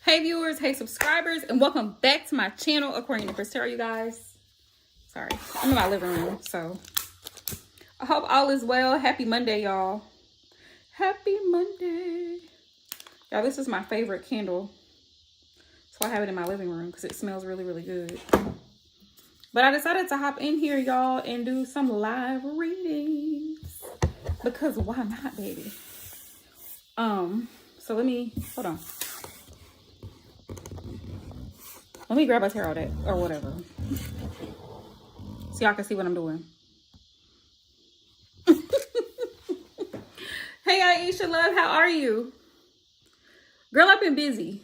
Hey viewers, hey subscribers, and welcome back to my channel, According to Chris Tarot, you guys. Sorry, I'm in my living room, so I hope all is well. Happy Monday, y'all. Happy Monday. Y'all, this is my favorite candle, so I have it in my living room because it smells really, really good. But I decided to hop in here, y'all, and do some live readings because why not, baby? So let me, hold on. Let me grab a tarot deck or whatever, so y'all can see what I'm doing. Hey, Aisha, love, how are you? Girl, I've been busy.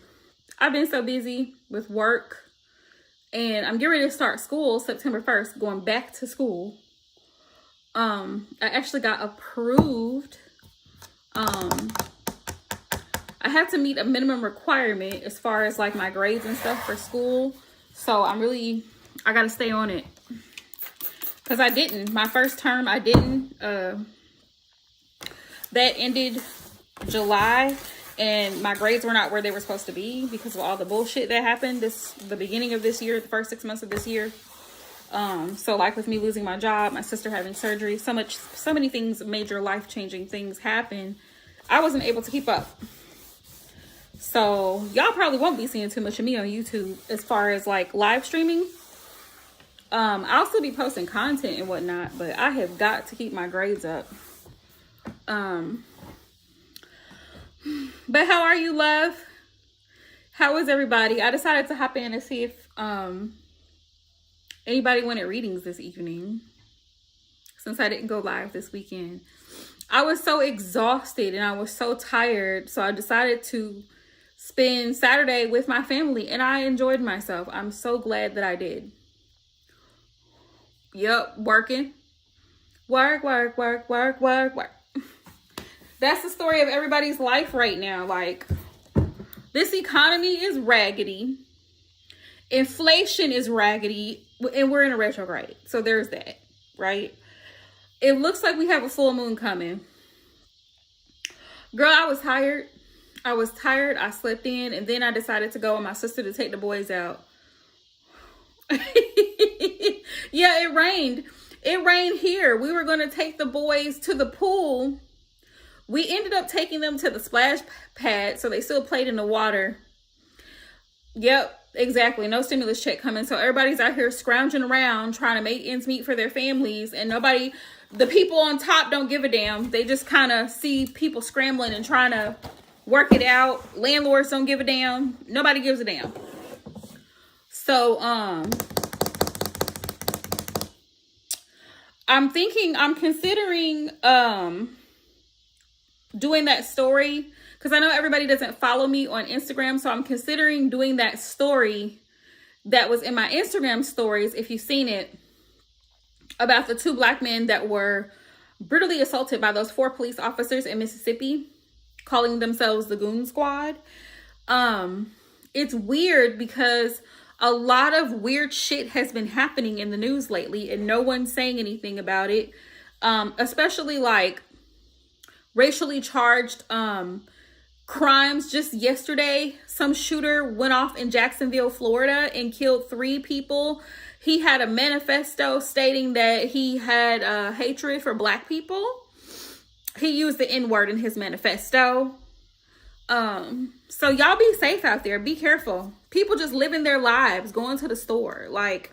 I've been so busy with work, and I'm getting ready to start school September 1st, going back to school. I actually got approved. I have to meet a minimum requirement as far as like my grades and stuff for school. So I got to stay on it. Because I didn't. My first term, I didn't. That ended July. And my grades were not where they were supposed to be because of all the bullshit that happened the beginning of this year, the first 6 months of this year. So like with me losing my job, my sister having surgery, so many things, major life-changing things happen. I wasn't able to keep up. So y'all probably won't be seeing too much of me on YouTube as far as like live streaming. I'll still be posting content and whatnot, but I have got to keep my grades up. But how are you, love? How is everybody? I decided to hop in and see if anybody wanted readings this evening, since I didn't go live this weekend. I was so exhausted and I was so tired, so I decided to spend Saturday with my family, and I enjoyed myself. I'm so glad that I did. Yep, working. Work. That's the story of everybody's life right now. Like, this economy is raggedy. Inflation is raggedy, and we're in a retrograde. So there's that, right? It looks like we have a full moon coming. Girl, I was tired. I slept in, and then I decided to go with my sister to take the boys out. Yeah, it rained. It rained here. We were going to take the boys to the pool. We ended up taking them to the splash pad, so they still played in the water. Yep, exactly. No stimulus check coming. So everybody's out here scrounging around trying to make ends meet for their families, and the people on top don't give a damn. They just kind of see people scrambling and trying to work it out. Landlords don't give a damn. Nobody gives a damn. So, I'm considering, doing that story, because I know everybody doesn't follow me on Instagram. So I'm considering doing that story that was in my Instagram stories, if you've seen it, about the 2 black men that were brutally assaulted by those 4 police officers in Mississippi, calling themselves the Goon Squad. It's weird because a lot of weird shit has been happening in the news lately, and no one's saying anything about it. Especially like racially charged crimes. Just yesterday, some shooter went off in Jacksonville, Florida, and killed 3 people. He had a manifesto stating that he had hatred for black people. He used the N-word in his manifesto. So y'all be safe out there. Be careful. People just living their lives, going to the store. Like,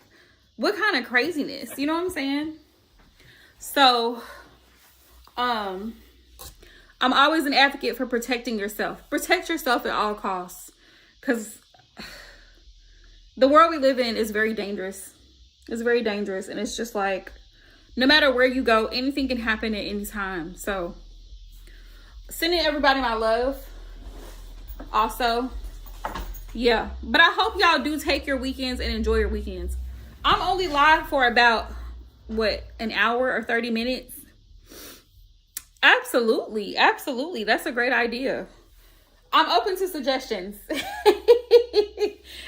what kind of craziness? You know what I'm saying? So, I'm always an advocate for protecting yourself. Protect yourself at all costs. Because the world we live in is very dangerous. It's very dangerous. And it's just like, no matter where you go, anything can happen at any time. So, sending everybody my love. Also, yeah. But I hope y'all do take your weekends and enjoy your weekends. I'm only live for about, an hour or 30 minutes? Absolutely. Absolutely. That's a great idea. I'm open to suggestions.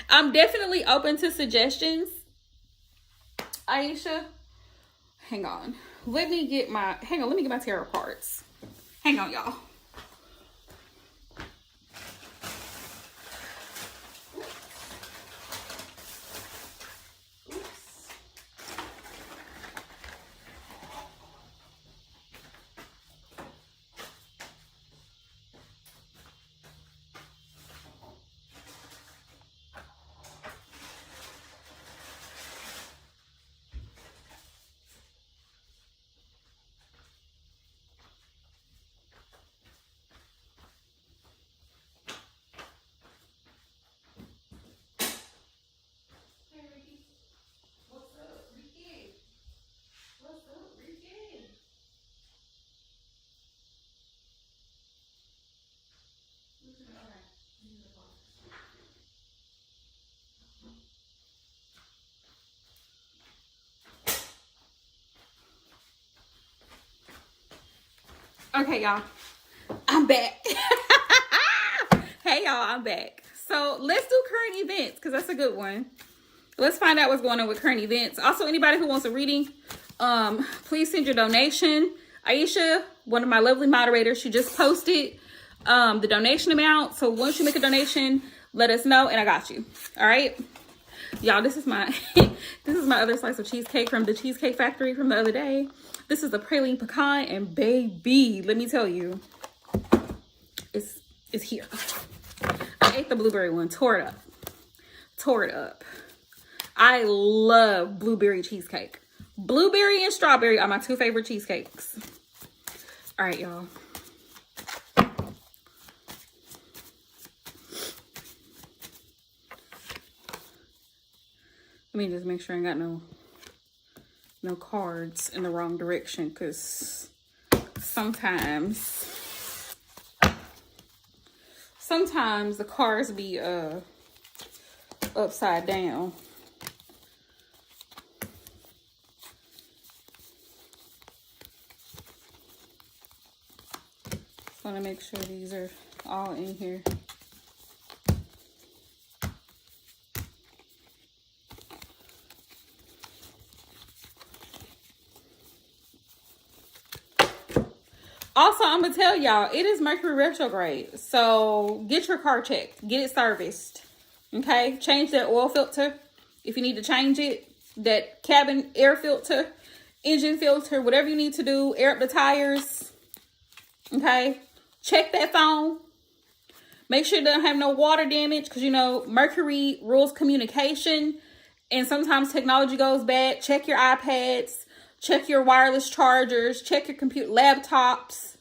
I'm definitely open to suggestions. Aisha, hang on. Let me get my tarot cards. Hang on, y'all. Okay, y'all, I'm back. Hey, y'all, I'm back. So let's do current events because that's a good one. Let's find out what's going on with current events. Also, anybody who wants a reading, please send your donation. Aisha, one of my lovely moderators, she just posted the donation amount. So once you make a donation, let us know and I got you. All right, y'all, this is my this is my other slice of cheesecake from the Cheesecake Factory from the other day. This is a praline pecan, and baby, let me tell you, it's here. I ate the blueberry one, tore it up. I love blueberry cheesecake. Blueberry and strawberry are my two favorite cheesecakes. All right, y'all. Let me just make sure I ain't got no cards in the wrong direction, because sometimes the cards be upside down. Just want to make sure these are all in here. Also, I'm going to tell y'all, it is Mercury retrograde. So get your car checked. Get it serviced. Okay? Change that oil filter if you need to change it. That cabin air filter, engine filter, whatever you need to do. Air up the tires. Okay? Check that phone. Make sure it doesn't have no water damage. Because, you know, Mercury rules communication. And sometimes technology goes bad. Check your iPads. Check your wireless chargers. Check your computer, laptops.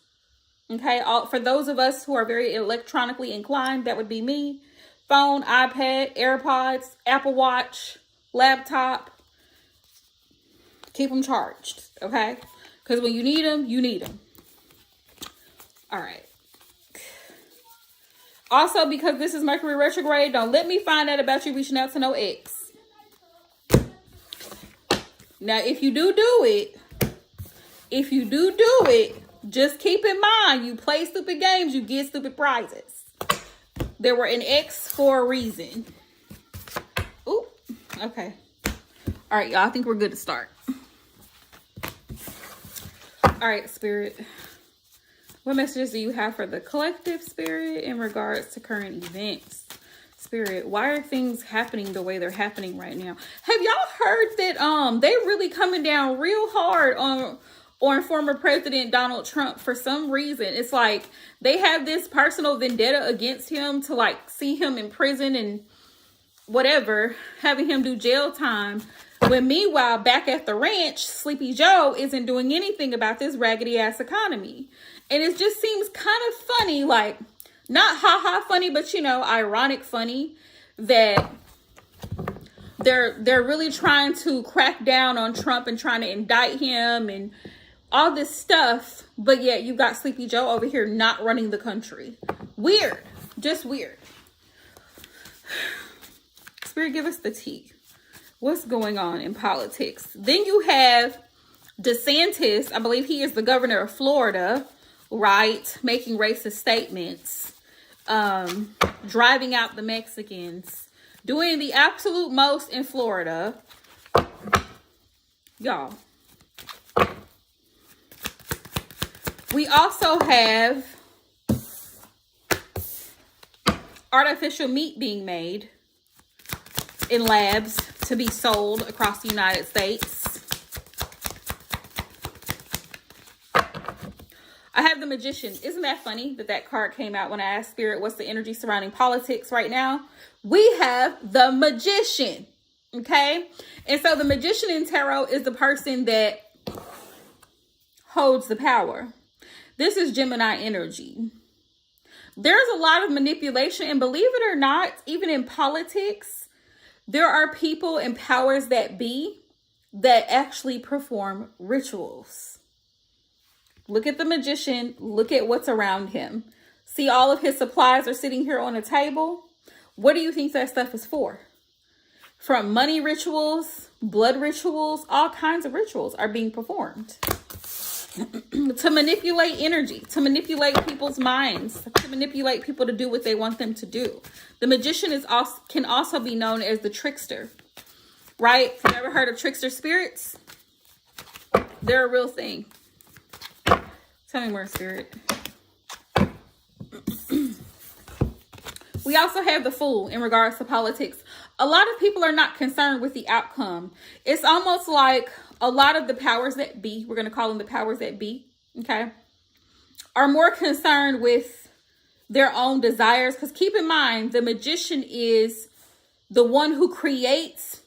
Okay, for those of us who are very electronically inclined, that would be me. Phone, iPad, AirPods, Apple Watch, laptop. Keep them charged, okay? Because when you need them, you need them. All right. Also, because this is Mercury retrograde, don't let me find out about you reaching out to no ex. Now, if you do it, just keep in mind, you play stupid games, you get stupid prizes. There were an ex for a reason. Ooh, okay. All right, y'all, I think we're good to start. All right, Spirit. What messages do you have for the collective, Spirit, in regards to current events? Spirit, why are things happening the way they're happening right now? Have y'all heard that they really coming down real hard on former President Donald Trump for some reason? It's like they have this personal vendetta against him to like see him in prison and whatever, having him do jail time. When meanwhile, back at the ranch, Sleepy Joe isn't doing anything about this raggedy ass economy. And it just seems kind of funny, like, not ha-ha funny, but, you know, ironic funny that they're really trying to crack down on Trump and trying to indict him and all this stuff. But yet you got Sleepy Joe over here not running the country. Weird. Just weird. Spirit, give us the tea. What's going on in politics? Then you have DeSantis. I believe he is the governor of Florida, right? Making racist statements. Driving out the Mexicans, doing the absolute most in Florida. Y'all, we also have artificial meat being made in labs to be sold across the United States. I have the Magician. Isn't that funny that card came out when I asked Spirit what's the energy surrounding politics right now? We have the Magician. Okay? And so the Magician in tarot is the person that holds the power. This is Gemini energy. There's a lot of manipulation, and believe it or not, even in politics, there are people and powers that be that actually perform rituals. Look at the Magician. Look at what's around him. See, all of his supplies are sitting here on a table. What do you think that stuff is for? From money rituals, blood rituals, all kinds of rituals are being performed. To manipulate energy, to manipulate people's minds, to manipulate people to do what they want them to do. The magician can also be known as the trickster, right? Have you ever heard of trickster spirits? They're a real thing. Tell me more, spirit. We also have the fool in regards to politics. A lot of people are not concerned with the outcome. It's almost like a lot of the powers that be, we're going to call them the powers that be, okay, are more concerned with their own desires. Because keep in mind, the magician is the one who creates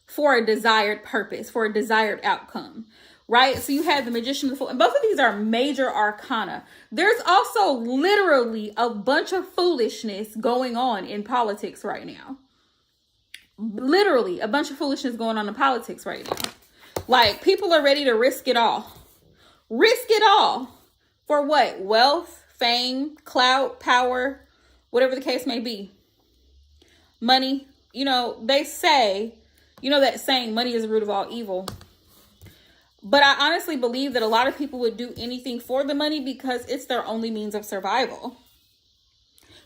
for a desired purpose, for a desired outcome, right? So you have the magician, the fool, and both of these are major arcana. There's also literally a bunch of foolishness going on in politics right now. Literally a bunch of foolishness going on in politics right now. Like, people are ready to risk it all. Risk it all. For what? Wealth, fame, clout, power, whatever the case may be. Money. You know, they say, you know that saying, money is the root of all evil. But I honestly believe that a lot of people would do anything for the money because it's their only means of survival.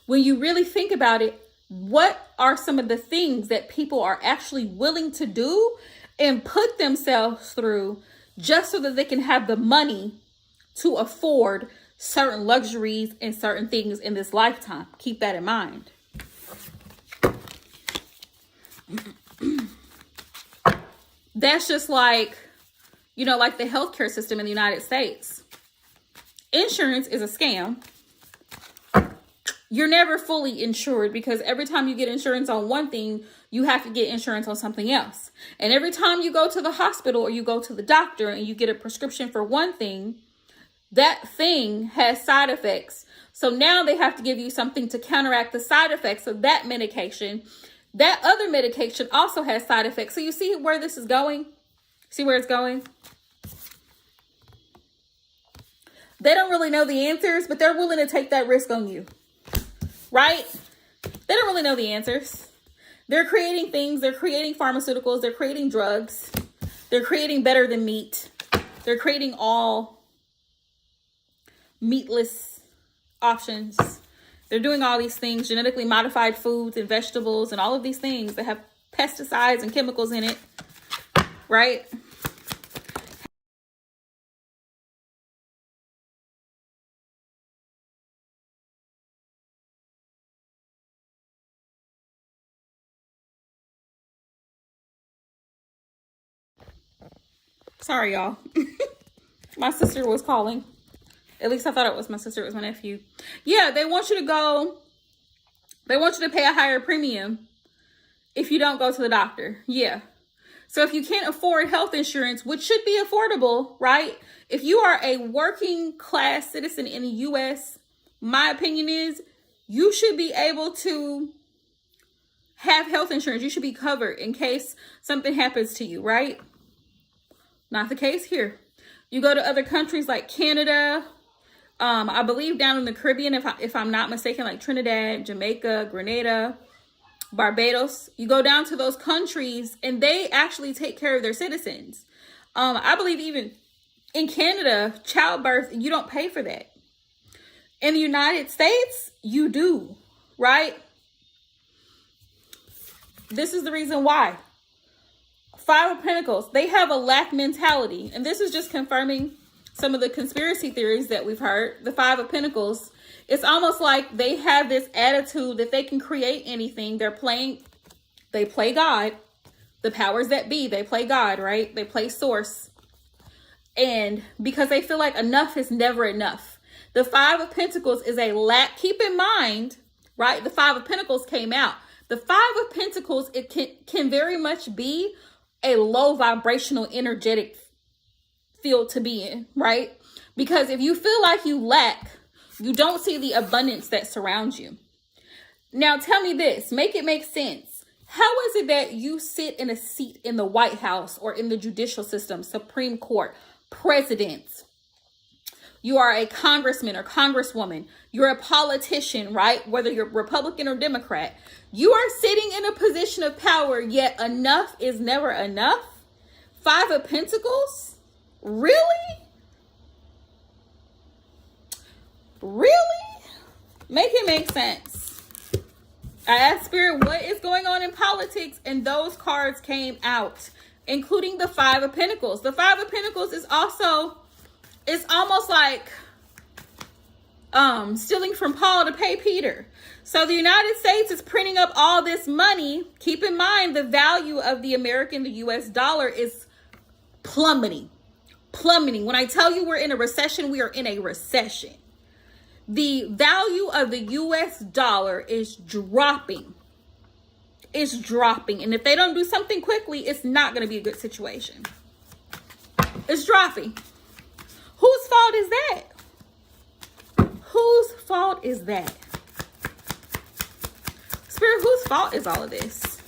When you really think about it, what are some of the things that people are actually willing to do and put themselves through just so that they can have the money to afford certain luxuries and certain things in this lifetime? Keep that in mind. That's just like, you know, like the healthcare system in the United States. Insurance is a scam. You're never fully insured because every time you get insurance on one thing, you have to get insurance on something else. And every time you go to the hospital or you go to the doctor and you get a prescription for one thing, that thing has side effects. So now they have to give you something to counteract the side effects of that medication. That other medication also has side effects. So you see where this is going? See where it's going? They don't really know the answers, but they're willing to take that risk on you. Right? They don't really know the answers. They're creating things. They're creating pharmaceuticals. They're creating drugs. They're creating better than meat. They're creating all meatless options. They're doing all these things, genetically modified foods and vegetables and all of these things that have pesticides and chemicals in it. Right? Sorry, y'all. My sister was calling. At least I thought it was my sister. It was my nephew. Yeah, they want you to go. They want you to pay a higher premium if you don't go to the doctor. Yeah. So if you can't afford health insurance, which should be affordable, right? If you are a working class citizen in the U.S., my opinion is you should be able to have health insurance. You should be covered in case something happens to you, right? Not the case here. You go to other countries like Canada, I believe down in the Caribbean, if I'm not mistaken, like Trinidad, Jamaica, Grenada, Barbados. You go down to those countries and they actually take care of their citizens. I believe even in Canada, childbirth, you don't pay for that. In the United States, you do, right? This is the reason why. Five of Pentacles, they have a lack mentality. And this is just confirming some of the conspiracy theories that we've heard. The Five of Pentacles, it's almost like they have this attitude that they can create anything. They play God. The powers that be, they play God, right? They play source. And because they feel like enough is never enough. The Five of Pentacles is a lack. Keep in mind, right? The Five of Pentacles came out. The Five of Pentacles, it can very much be a low vibrational energetic field to be in, right? Because if you feel like you lack, you don't see the abundance that surrounds you. Now tell me this, make it make sense. How is it that you sit in a seat in the White House or in the judicial system, Supreme Court, presidents? You are a congressman or congresswoman. You're a politician, right? Whether you're Republican or Democrat. You are sitting in a position of power, yet enough is never enough. Five of Pentacles? Really? Really? Make it make sense. I asked Spirit, what is going on in politics? And those cards came out, including the Five of Pentacles. The Five of Pentacles is also, it's almost like stealing from Paul to pay Peter. So the United States is printing up all this money. Keep in mind, the value of the American, the US dollar is plummeting. Plummeting. When I tell you we're in a recession, we are in a recession. The value of the US dollar is dropping. It's dropping. And if they don't do something quickly, it's not going to be a good situation. It's dropping. Whose fault is that? Whose fault is that? Spirit, whose fault is all of this?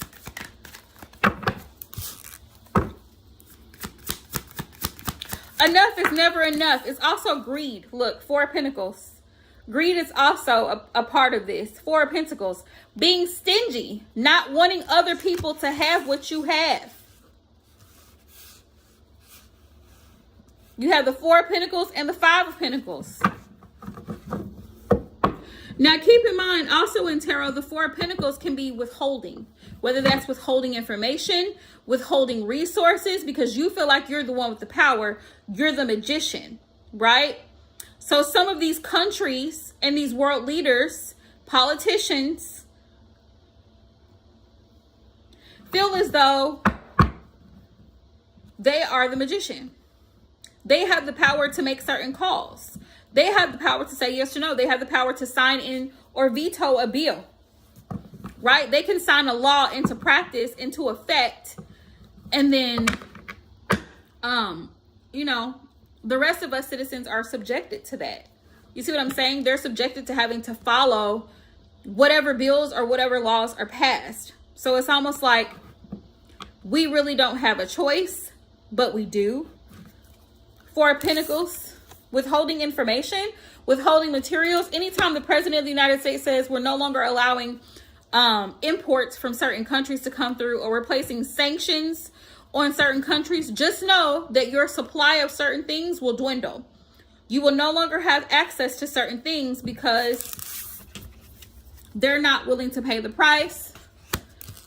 Enough is never enough. It's also greed. Look, Four of Pentacles. Greed is also a part of this. Four of Pentacles. Being stingy. Not wanting other people to have what you have. You have the Four of Pentacles and the Five of Pentacles. Now, keep in mind, also in tarot, the Four of Pentacles can be withholding. Whether that's withholding information, withholding resources, because you feel like you're the one with the power. You're the magician, right? So some of these countries and these world leaders, politicians, feel as though they are the magician. They have the power to make certain calls. They have the power to say yes or no. They have the power to sign in or veto a bill, right? They can sign a law into practice, into effect, and then, you know, the rest of us citizens are subjected to that. You see what I'm saying? They're subjected to having to follow whatever bills or whatever laws are passed. So it's almost like we really don't have a choice, but we do. Four of Pentacles. Withholding information, withholding materials. Anytime the president of the United States says we're no longer allowing imports from certain countries to come through, or we're placing sanctions on certain countries, just know that your supply of certain things will dwindle. You will no longer have access to certain things because they're not willing to pay the price.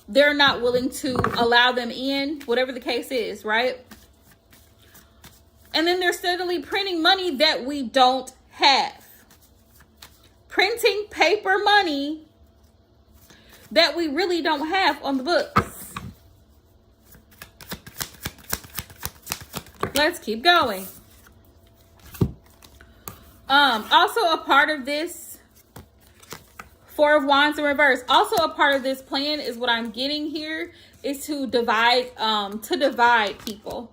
They're not willing to allow them in, whatever the case is, right? And then they're steadily printing money that we don't have. Printing paper money that we really don't have on the books. Let's keep going. Also a part of this, Four of Wands in reverse. Also a part of this plan is what I'm getting here is to divide people.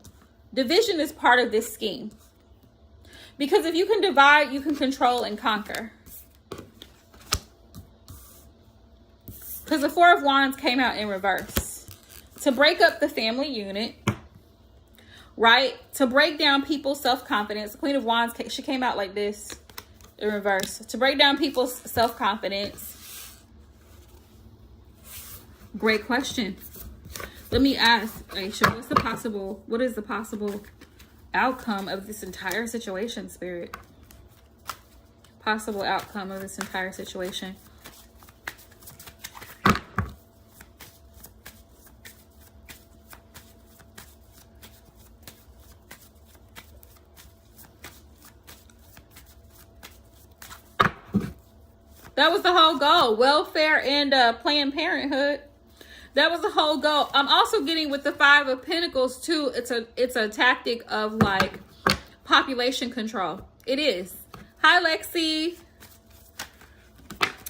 Division is part of this scheme. Because if you can divide, you can control and conquer. Because the Four of Wands came out in reverse. To break up the family unit, right? To break down people's self-confidence. The Queen of Wands, she came out like this in reverse. To break down people's self-confidence. Great question. Let me ask, Aisha, what is the possible outcome of this entire situation, Spirit? Possible outcome of this entire situation. That was the whole goal. Welfare and Planned Parenthood. That was the whole goal. I'm also getting with the Five of Pentacles too. It's a tactic of like population control. It is. Hi, Lexi.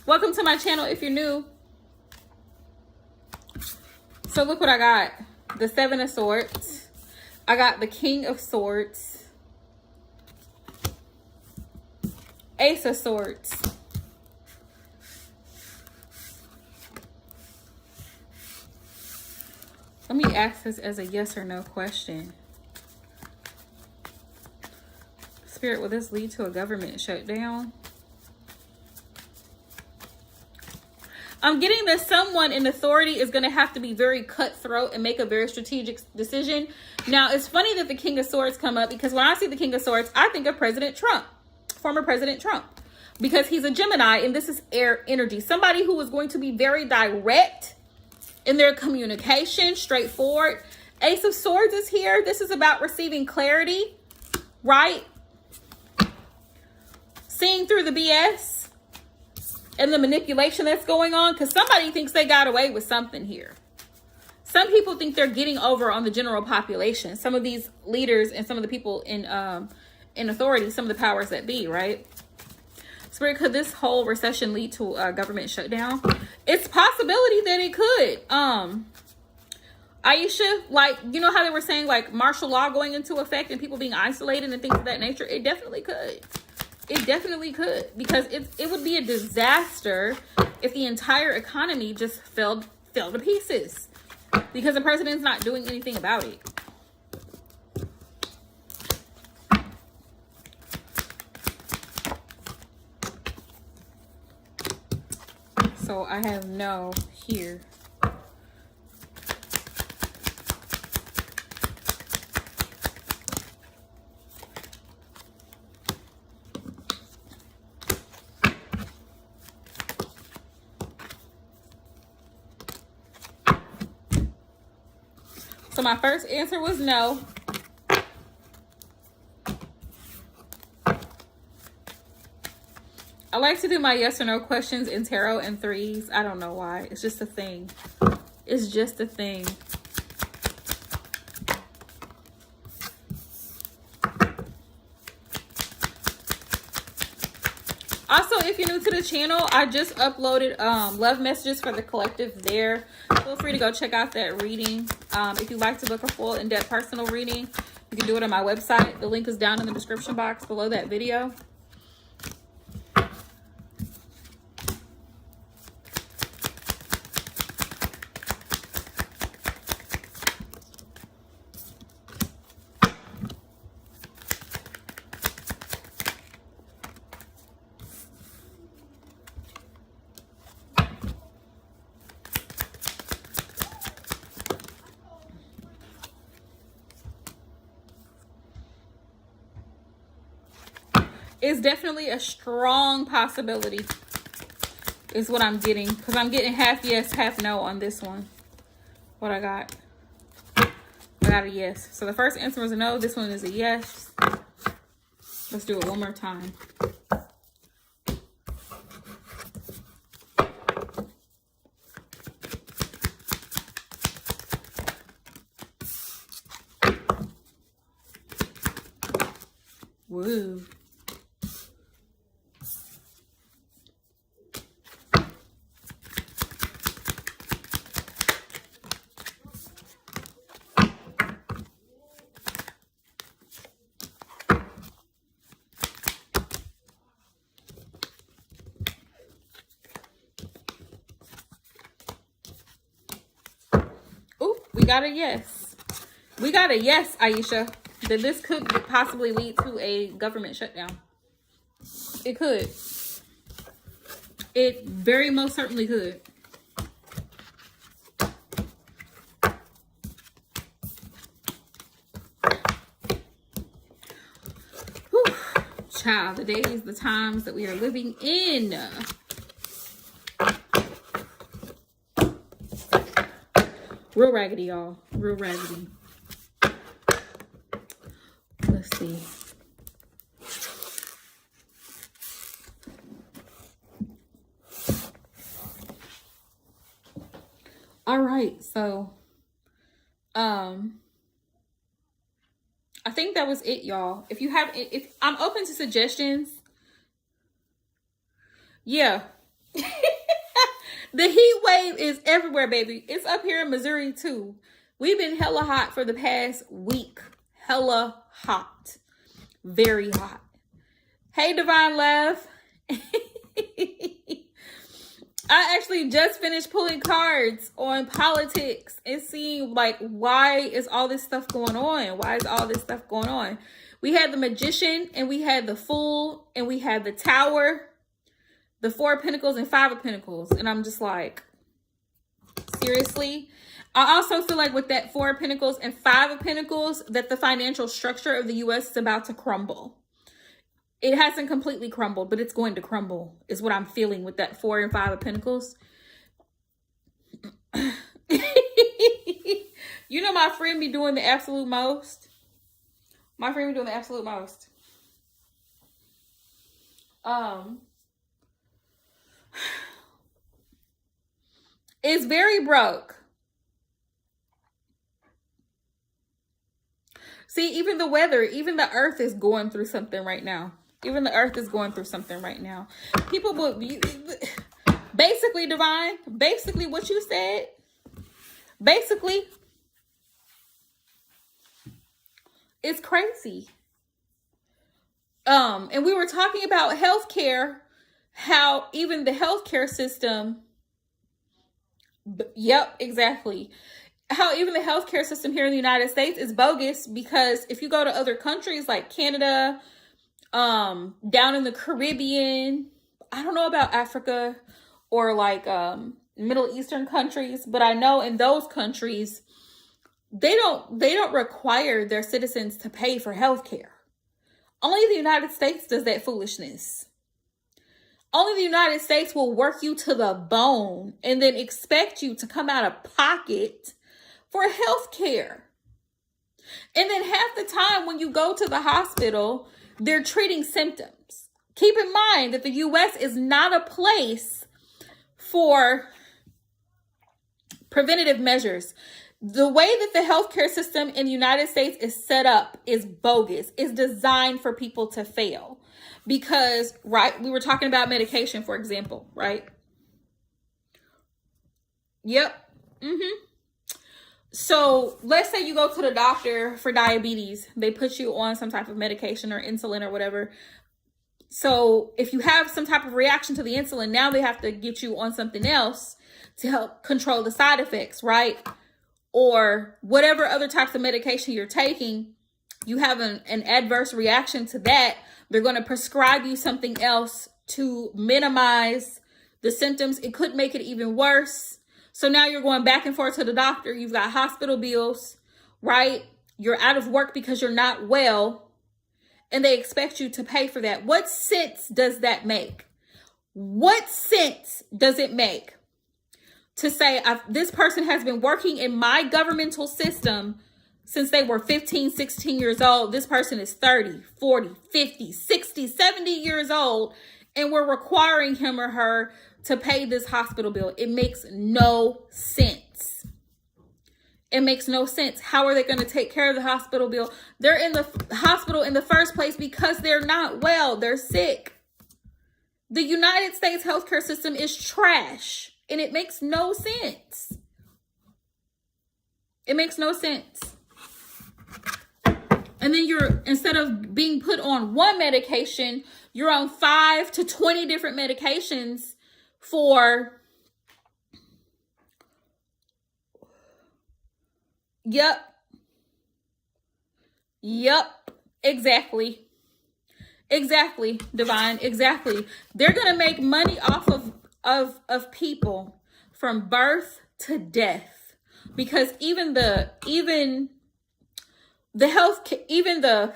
Welcome to my channel if you're new. So look what I got. The Seven of Swords. I got the King of Swords. Ace of Swords. Let me ask this as a yes or no question. Spirit, will this lead to a government shutdown? I'm getting that someone in authority is going to have to be very cutthroat and make a very strategic decision. Now, it's funny that the King of Swords come up, because when I see the King of Swords, I think of President Trump, former President Trump, because he's a Gemini and this is air energy. Somebody who is going to be very direct in their communication, straightforward. Ace of Swords is here. This is about receiving clarity, right? Seeing through the BS and the manipulation that's going on, because somebody thinks they got away with something here. Some people think they're getting over on the general population. Some of these leaders and some of the people in authority, some of the powers that be, right? Spirit, could this whole recession lead to a government shutdown? It's a possibility that it could. Aisha, like, you know how they were saying like martial law going into effect and people being isolated and things of that nature? It definitely could. It definitely could, because it would be a disaster if the entire economy just fell to pieces because the president's not doing anything about it. So I have no here. So my first answer was no. I like to do my yes or no questions in tarot and threes. I don't know why. It's just a thing. It's just a thing. Also, if you're new to the channel, I just uploaded love messages for the collective there. Feel free to go check out that reading. If you'd like to book a full in-depth personal reading, you can do it on my website. The link is down in the description box below that video. It's definitely a strong possibility is what I'm getting, because I'm getting half yes, half no on this one. What I got a yes. So the first answer was a no. This one is a yes. Let's do it one more time. Woo. We got a yes. We got a yes, Aisha, that this could possibly lead to a government shutdown. It could. It very most certainly could. Whew. Child, the days, the times that we are living in. Real raggedy, y'all. Real raggedy. Let's see. All right. So, I think that was it, y'all. If you have, if I'm open to suggestions. Yeah. The heat wave is everywhere, baby. It's up here in Missouri, too. We've been hella hot for the past week. Hella hot. Very hot. Hey, Divine Love. I actually just finished pulling cards on politics and seeing, like, why is all this stuff going on? Why is all this stuff going on? We had the Magician, and we had the Fool, and we had the Tower, the Four of Pentacles, and Five of Pentacles. And I'm just like, seriously? I also feel like with that Four of Pentacles and Five of Pentacles, that the financial structure of the U.S. is about to crumble. It hasn't completely crumbled, but it's going to crumble, is what I'm feeling with that Four and Five of Pentacles. You know, my friend be doing the absolute most. My friend be doing the absolute most. Is very broke. See, even the weather, even the earth is going through something right now. Even the earth is going through something right now. People will be, basically, Divine, basically what you said, basically, it's crazy. And we were talking about healthcare, how even the healthcare system, yep, exactly. How even the healthcare system here in the United States is bogus, because if you go to other countries like Canada, down in the Caribbean, I don't know about Africa or like Middle Eastern countries, but I know in those countries, they don't require their citizens to pay for healthcare. Only the United States does that foolishness. Only the United States will work you to the bone and then expect you to come out of pocket for health care. And then half the time when you go to the hospital, they're treating symptoms. Keep in mind that the U.S. is not a place for preventative measures. The way that the healthcare system in the United States is set up is bogus. It's designed for people to fail. Because, right, we were talking about medication, for example, right? Yep. So let's say you go to the doctor for diabetes. They put you on some type of medication or insulin or whatever. So if you have some type of reaction to the insulin, now they have to get you on something else to help control the side effects, right? Or whatever other types of medication you're taking, you have an adverse reaction to that. They're going to prescribe you something else to minimize the symptoms. It could make it even worse. So now you're going back and forth to the doctor. You've got hospital bills, right? You're out of work because you're not well, and they expect you to pay for that. What sense does that make? What sense does it make to say this person has been working in my governmental system since they were 15, 16 years old. This person is 30, 40, 50, 60, 70 years old, and we're requiring him or her to pay this hospital bill. It makes no sense. It makes no sense. How are they going to take care of the hospital bill? They're in the hospital in the first place because they're not well. They're sick. The United States healthcare system is trash, and it makes no sense. It makes no sense. And then instead of being put on one medication, you're on 5 to 20 different medications for, yep, exactly, Divine, exactly. They're going to make money off of people from birth to death, because even the health, even the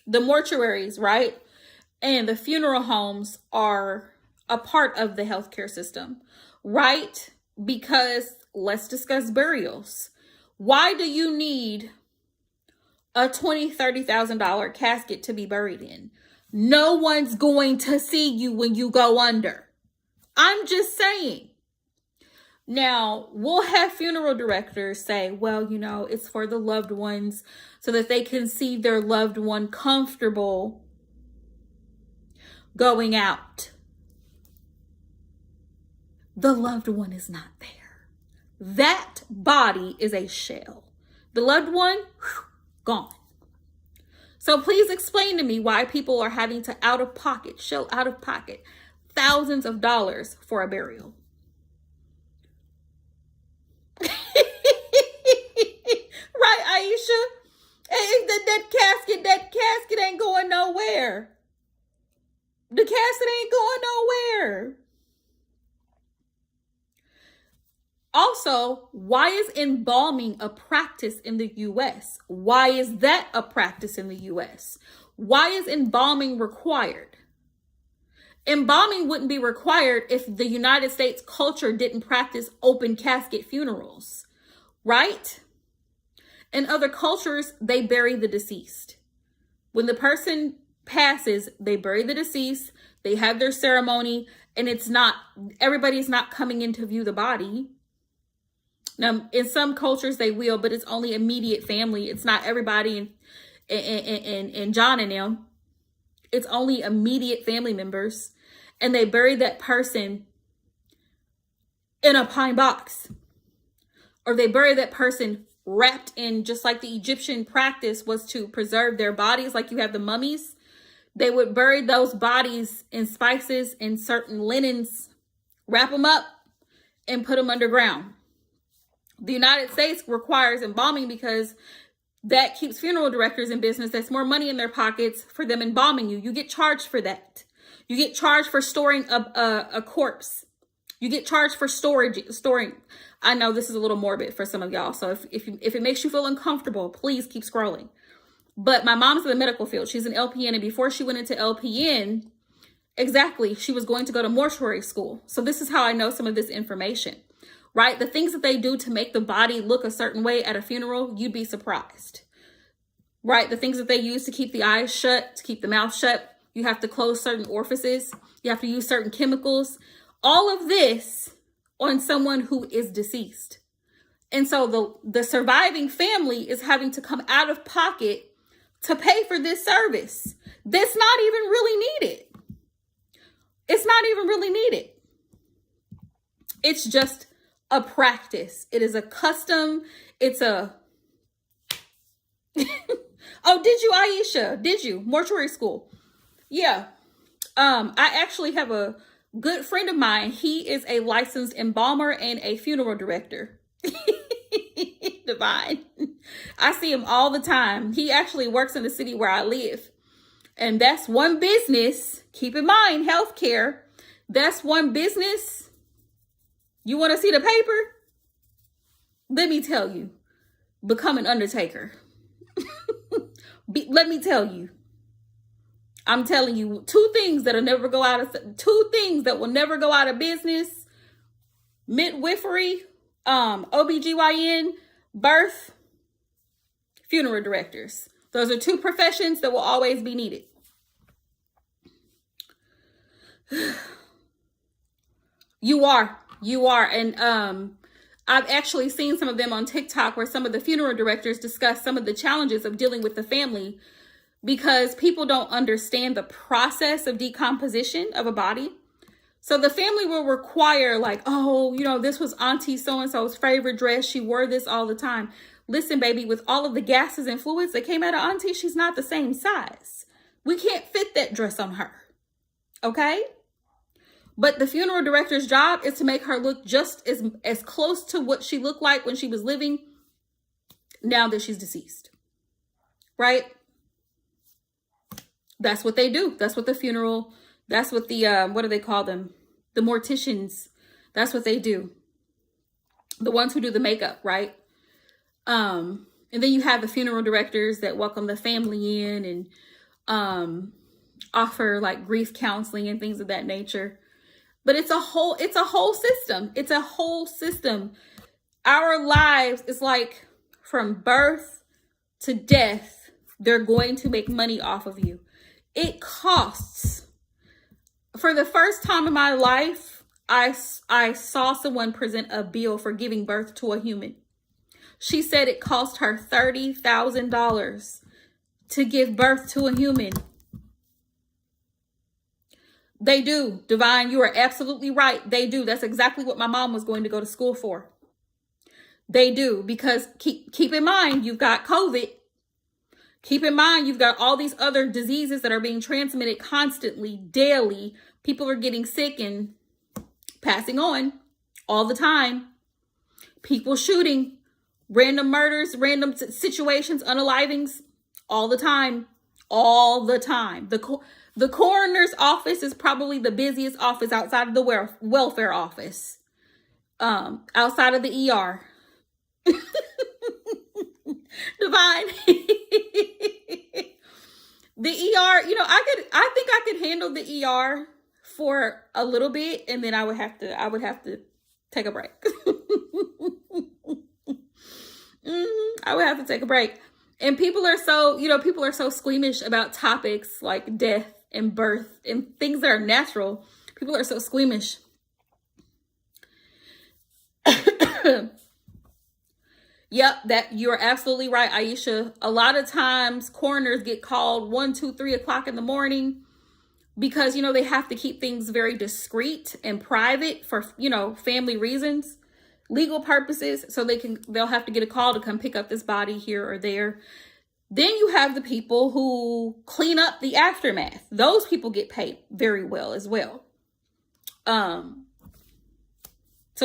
mortuaries, right? And the funeral homes are a part of the healthcare system, right? Because let's discuss burials. Why do you need a $20,000, $30,000 casket to be buried in? No one's going to see you when you go under. I'm just saying. Now, we'll have funeral directors say, well, you know, it's for the loved ones so that they can see their loved one comfortable going out. The loved one is not there. That body is a shell. The loved one, gone. So please explain to me why people are having to shell out of pocket thousands of dollars for a burial. Right, Aisha? That casket ain't going nowhere. The casket ain't going nowhere. Also, why is embalming a practice in the US? Why is that a practice in the US? Why is embalming required? Embalming wouldn't be required if the United States culture didn't practice open casket funerals, right? In other cultures, they bury the deceased. When the person passes, they bury the deceased, they have their ceremony, and everybody's not coming in to view the body. Now, in some cultures they will, but it's only immediate family. It's not everybody and John and them. It's only immediate family members. And they bury that person in a pine box. Or they bury that person wrapped in, just like the Egyptian practice was to preserve their bodies, like you have the mummies. They would bury those bodies in spices and certain linens, wrap them up, and put them underground. The United States requires embalming because that keeps funeral directors in business. That's more money in their pockets for them embalming you. You get charged for that. You get charged for storing a corpse. You get charged for storing. I know this is a little morbid for some of y'all. So if it makes you feel uncomfortable, please keep scrolling. But my mom's in the medical field. She's an LPN. And before she went into LPN, she was going to go to mortuary school. So this is how I know some of this information, right? The things that they do to make the body look a certain way at a funeral, you'd be surprised, right? The things that they use to keep the eyes shut, to keep the mouth shut. You have to close certain orifices. You have to use certain chemicals. All of this on someone who is deceased. And so the surviving family is having to come out of pocket to pay for this service that's not even really needed. It's not even really needed. It's just a practice. It is a custom. It's a... Oh, did you, Aisha? Did you? Mortuary school. Yeah. I actually have a good friend of mine. He is a licensed embalmer and a funeral director. Divine. I see him all the time. He actually works in the city where I live. And that's one business. Keep in mind, healthcare. That's one business. You want to see the paper? Let me tell you. Become an undertaker. Let me tell you. I'm telling you, two things that will never go out of business. Midwifery, OBGYN, birth, funeral directors. Those are two professions that will always be needed. You are. And I've actually seen some of them on TikTok where some of the funeral directors discuss some of the challenges of dealing with the family because people don't understand the process of decomposition of a body. So the family will require like, oh, this was Auntie so-and-so's favorite dress. She wore this all the time. Listen, baby, with all of the gases and fluids that came out of Auntie, she's not the same size. We can't fit that dress on her. Okay? But the funeral director's job is to make her look just as close to what she looked like when she was living now that she's deceased. Right? That's what they do. That's what that's what the, what do they call them? The morticians. That's what they do. The ones who do the makeup, right? And then you have the funeral directors that welcome the family in and offer like grief counseling and things of that nature. But it's a whole system. It's a whole system. Our lives is like from birth to death, they're going to make money off of you. It costs. For the first time in my life, I saw someone present a bill for giving birth to a human. She said it cost her $30,000 to give birth to a human. They do. Divine, you are absolutely right. They do. That's exactly what my mom was going to go to school for. They do. Because keep in mind, you've got COVID. Keep in mind, you've got all these other diseases that are being transmitted constantly, daily. People are getting sick and passing on all the time. People shooting, random murders, random situations, unalivings. all the time, all the time. The coroner's office is probably the busiest office outside of the welfare office, outside of the ER. Divine. The ER, you know, I think I could handle the ER for a little bit, and then I would have to take a break. I would have to take a break. And people are so squeamish about topics like death and birth and things that are natural. People are so squeamish. Yep, that you're absolutely right, Aisha. A lot of times coroners get called 1, 2, 3 o'clock in the morning because, you know, they have to keep things very discreet and private for, you know, family reasons, legal purposes. So they'll have to get a call to come pick up this body here or there. Then you have the people who clean up the aftermath. Those people get paid very well as well. So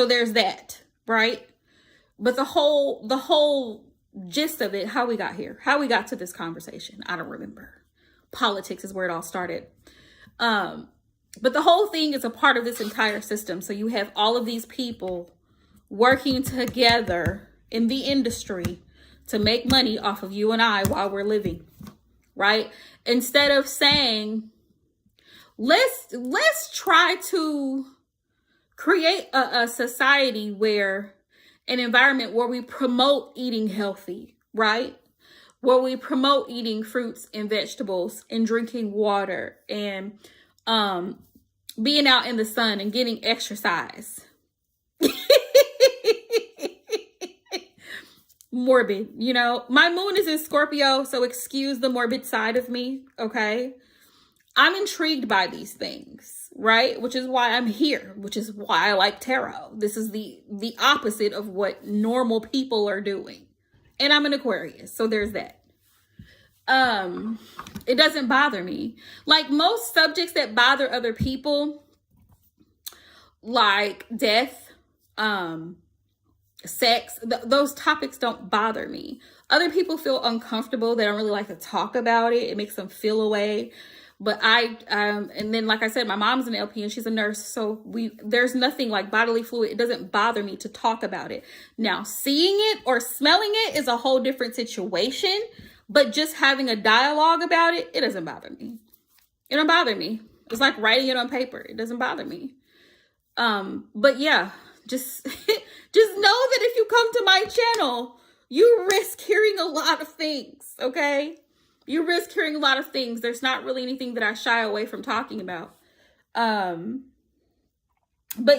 there's that, right? But the whole gist of it, how we got here, how we got to this conversation, I don't remember. Politics is where it all started. But the whole thing is a part of this entire system. So you have all of these people working together in the industry to make money off of you and I while we're living, right? Instead of saying, let's try to create a society where an environment where we promote eating healthy, right? Where we promote eating fruits and vegetables and drinking water and being out in the sun and getting exercise. Morbid, you know, my moon is in Scorpio, so excuse the morbid side of me, okay? I'm intrigued by these things, right? Which is why I'm here, which is why I like tarot. This is the opposite of what normal people are doing. And I'm an Aquarius, so there's that. It doesn't bother me. Like most subjects that bother other people, like death, sex, those topics don't bother me. Other people feel uncomfortable. They don't really like to talk about it. It makes them feel away. But and then, like I said, my mom's an LP and she's a nurse. So there's nothing like bodily fluid. It doesn't bother me to talk about it. Now, seeing it or smelling it is a whole different situation. But just having a dialogue about it, it doesn't bother me. It don't bother me. It's like writing it on paper. It doesn't bother me. But yeah, just know that if you come to my channel, you risk hearing a lot of things, okay? You risk hearing a lot of things. There's not really anything that I shy away from talking about. But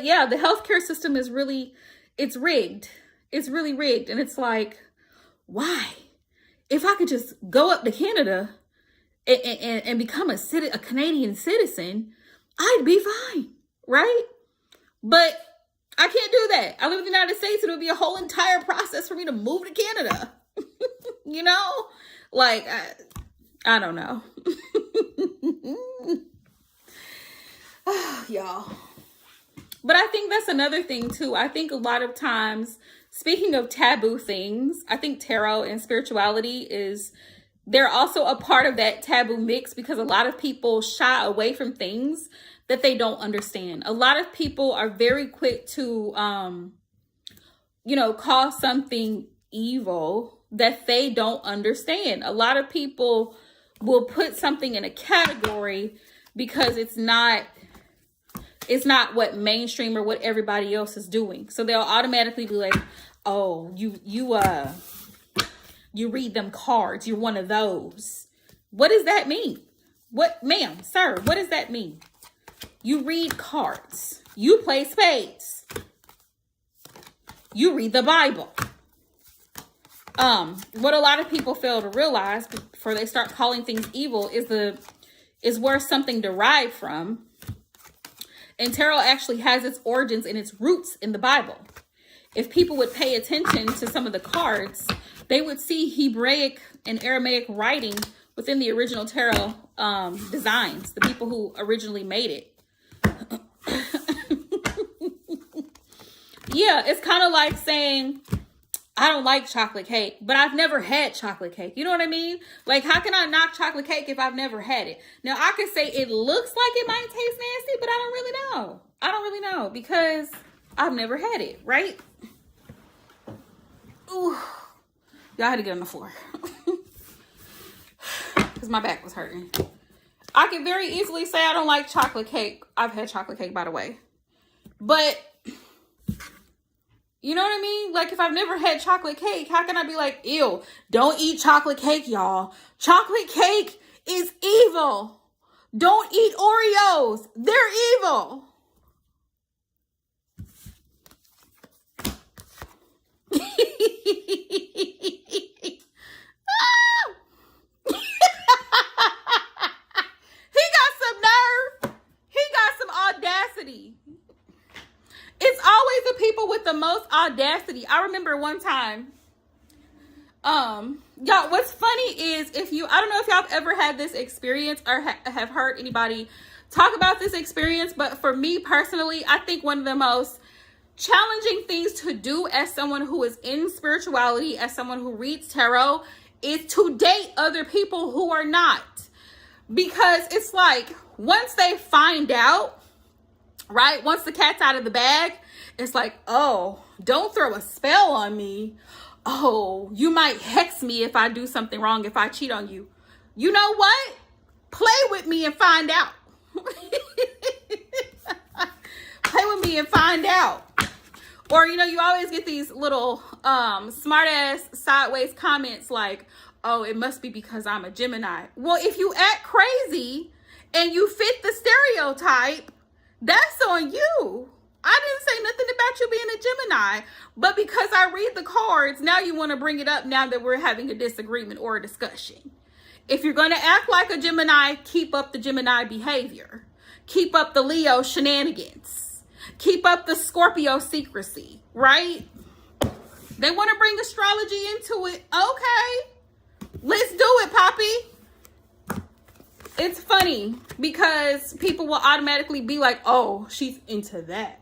yeah, the healthcare system is it's rigged. It's really rigged. And it's like, why? If I could just go up to Canada and become a Canadian citizen, I'd be fine, right? But I can't do that. I live in the United States. It would be a whole entire process for me to move to Canada. You know? Like, I don't know. Oh, y'all. But I think that's another thing too. I think a lot of times, speaking of taboo things, I think tarot and spirituality they're also a part of that taboo mix because a lot of people shy away from things that they don't understand. A lot of people are very quick to, call something evil that they don't understand. A lot of people will put something in a category because it's not what mainstream or what everybody else is doing. So they'll automatically be like, oh, you read them cards. You're one of those. What does that mean? What, ma'am, sir, what does that mean? You read cards. You play spades. You read the Bible. What a lot of people fail to realize before they start calling things evil is where something derived from. And tarot actually has its origins and its roots in the Bible. If people would pay attention to some of the cards, they would see Hebraic and Aramaic writing within the original tarot designs, the people who originally made it. Yeah, it's kind of like saying, I don't like chocolate cake, but I've never had chocolate cake. You know what I mean? Like, how can I knock chocolate cake if I've never had it? Now, I could say it looks like it might taste nasty, but I don't really know. I don't really know because I've never had it, right? Ooh. Y'all had to get on the floor. Because my back was hurting. I can very easily say I don't like chocolate cake. I've had chocolate cake, by the way. But, you know what I mean? Like, if I've never had chocolate cake, how can I be like, ew, don't eat chocolate cake, y'all. Chocolate cake is evil. Don't eat Oreos. They're evil. It's always the people with the most audacity. I remember one time, y'all, what's funny is I don't know if y'all have ever had this experience or have heard anybody talk about this experience, but for me personally, I think one of the most challenging things to do as someone who is in spirituality, as someone who reads tarot, is to date other people who are not. Because it's like, once they find out, right? Once the cat's out of the bag, it's like, oh, don't throw a spell on me. Oh, you might hex me if I do something wrong, if I cheat on you. You know what? Play with me and find out. Play with me and find out. Or, you know, you always get these little smart ass sideways comments like, oh, it must be because I'm a Gemini. Well, if you act crazy and you fit the stereotype, that's on you. I didn't say nothing about you being a Gemini, but because I read the cards, now you want to bring it up now that we're having a disagreement or a discussion. If you're going to act like a Gemini, keep up the Gemini behavior. Keep up the Leo shenanigans. Keep up the Scorpio secrecy, right? They want to bring astrology into it. Okay. Let's do it, Poppy. It's funny because people will automatically be like, oh, she's into that.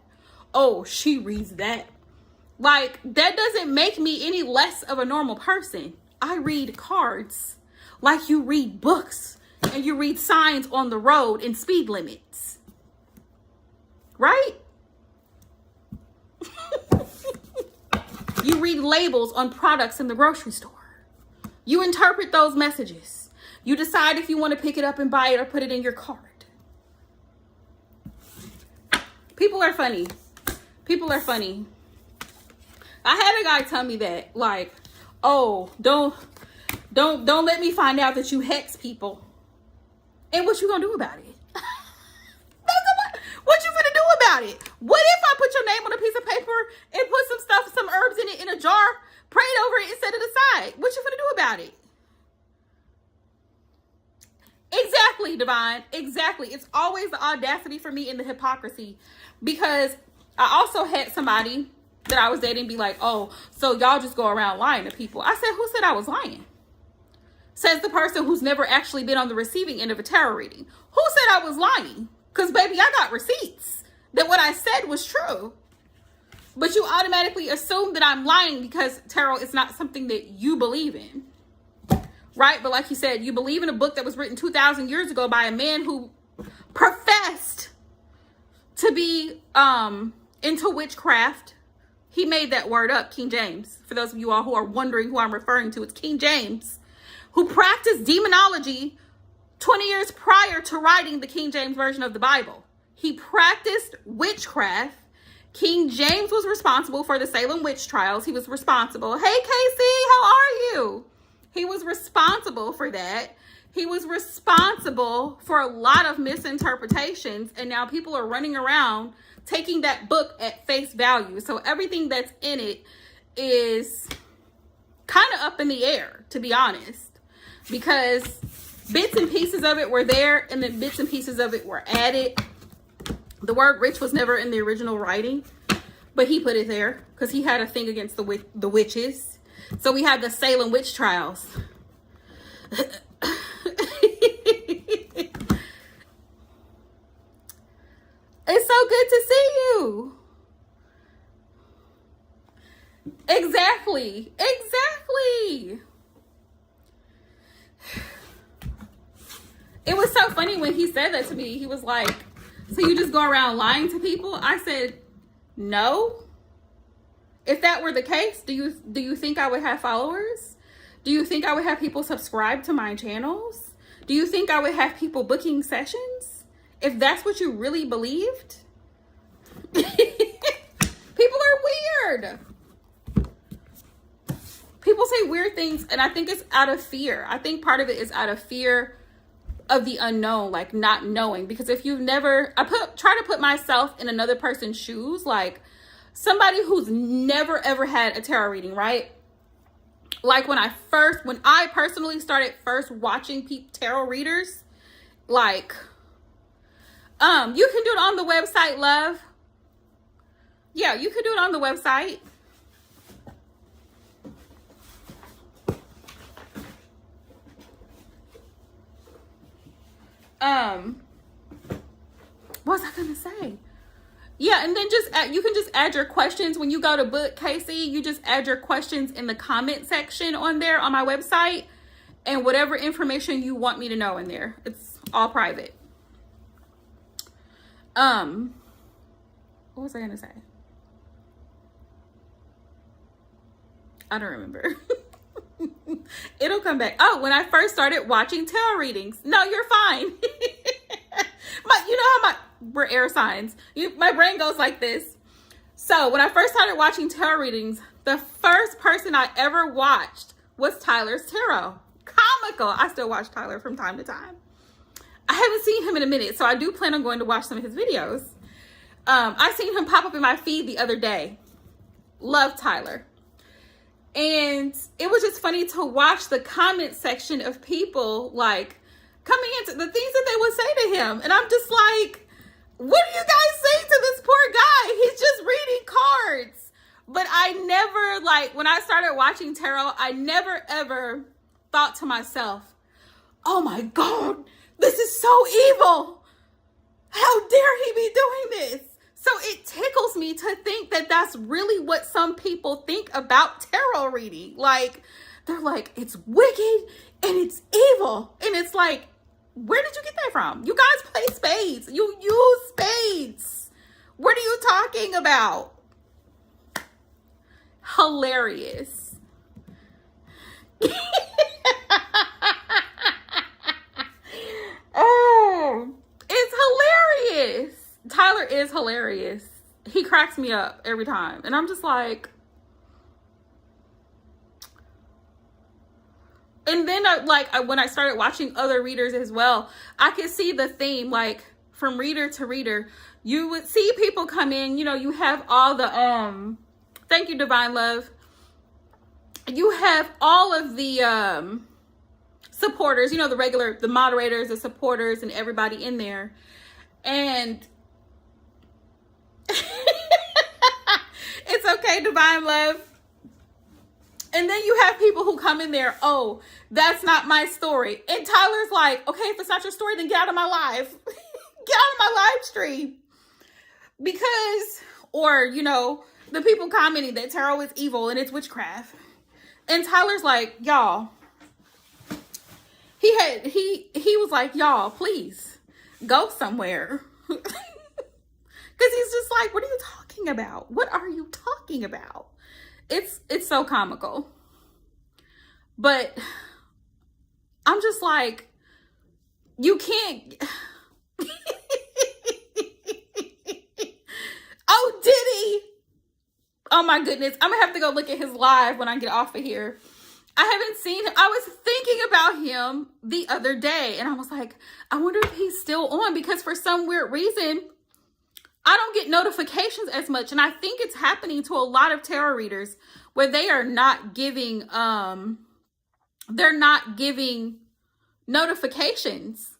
Oh, she reads that. Like, that doesn't make me any less of a normal person. I read cards like you read books and you read signs on the road and speed limits. Right? You read labels on products in the grocery store. You interpret those messages. You decide if you want to pick it up and buy it or put it in your cart. People are funny. People are funny. I had a guy tell me that, like, oh, don't let me find out that you hex people. And what you gonna do about it? What you gonna do about it? What if I put your name on a piece of paper and put some stuff, some herbs in it in a jar, prayed over it and set it aside? What you gonna do about it? Exactly, Divine. Exactly. It's always the audacity for me and the hypocrisy, because I also had somebody that I was dating be like, oh, so y'all just go around lying to people. I said, who said I was lying? Says the person who's never actually been on the receiving end of a tarot reading. Who said I was lying? Because, baby, I got receipts that what I said was true. But you automatically assume that I'm lying because tarot is not something that you believe in. Right? But like you said, you believe in a book that was written 2,000 years ago by a man who professed to be into witchcraft. He made that word up, King James. For those of you all who are wondering who I'm referring to, it's King James, who practiced demonology 20 years prior to writing the King James Version of the Bible. He practiced witchcraft. King James was responsible for the Salem witch trials. He was responsible. Hey, Casey, how are you? He was responsible for that. He was responsible for a lot of misinterpretations. And now people are running around taking that book at face value. So everything that's in it is kind of up in the air, to be honest, because bits and pieces of it were there and then bits and pieces of it were added. The word rich was never in the original writing, but he put it there because he had a thing against the witches. So we had the Salem witch trials. It's so good to see you. Exactly. Exactly. Exactly. It was so funny when he said that to me. He was like, so you just go around lying to people? I said, no. If that were the case, do you think I would have followers? Do you think I would have people subscribe to my channels? Do you think I would have people booking sessions? If that's what you really believed? People are weird. People say weird things, and I think it's out of fear. I think part of it is out of fear of the unknown, like not knowing. Because if you've never, try to put myself in another person's shoes, like somebody who's never ever had a tarot reading, right? Like when I personally started first watching tarot readers, like, you can do it on the website, love. Yeah, you can do it on the website. What was I gonna say? Yeah, and then you can just add your questions when you go to book Casey. You just add your questions in the comment section on there on my website, and whatever information you want me to know in there. It's all private. What was I gonna say? I don't remember. It'll come back. Oh, when I first started watching tarot readings. No, you're fine. You know how we're air signs. My brain goes like this. So when I first started watching tarot readings, the first person I ever watched was Tyler's Tarot. Comical. I still watch Tyler from time to time. I haven't seen him in a minute, so I do plan on going to watch some of his videos. I seen him pop up in my feed the other day. Love Tyler. And it was just funny to watch the comment section of people like coming into the things that they would say to him. And I'm just like, what are you guys saying to this poor guy? He's just reading cards. But I never, like, when I started watching tarot, I never ever thought to myself, oh my God, this is so evil. How dare he be doing this? So it tickles me to think that that's really what some people think about tarot reading. Like, they're like, it's wicked and it's evil. And it's like, where did you get that from? You guys play spades. You use spades. What are you talking about? Hilarious. Oh, it's hilarious. Tyler is hilarious. He cracks me up every time. And I'm just like, and then when I started watching other readers as well, I could see the theme, like from reader to reader, you would see people come in, you know, you have all the, thank you, Divine Love. You have all of the, supporters, you know, the moderators, the supporters, and everybody in there. And it's okay, Divine Love. And then you have people who come in there, oh, that's not my story. And Tyler's like, okay, if it's not your story, then get out of my live. Get out of my live stream. Because, or, you know, the people commenting that tarot is evil and it's witchcraft. And Tyler's like, y'all, he was like, y'all, please go somewhere. Because he's just like, what are you talking about? What are you talking about? It's so comical. But I'm just like, you can't. Oh, did he? Oh my goodness. I'm gonna have to go look at his live when I get off of here. I haven't seen him. I was thinking about him the other day and I was like, I wonder if he's still on, because for some weird reason, I don't get notifications as much. And I think it's happening to a lot of tarot readers where they are not giving, they're not giving notifications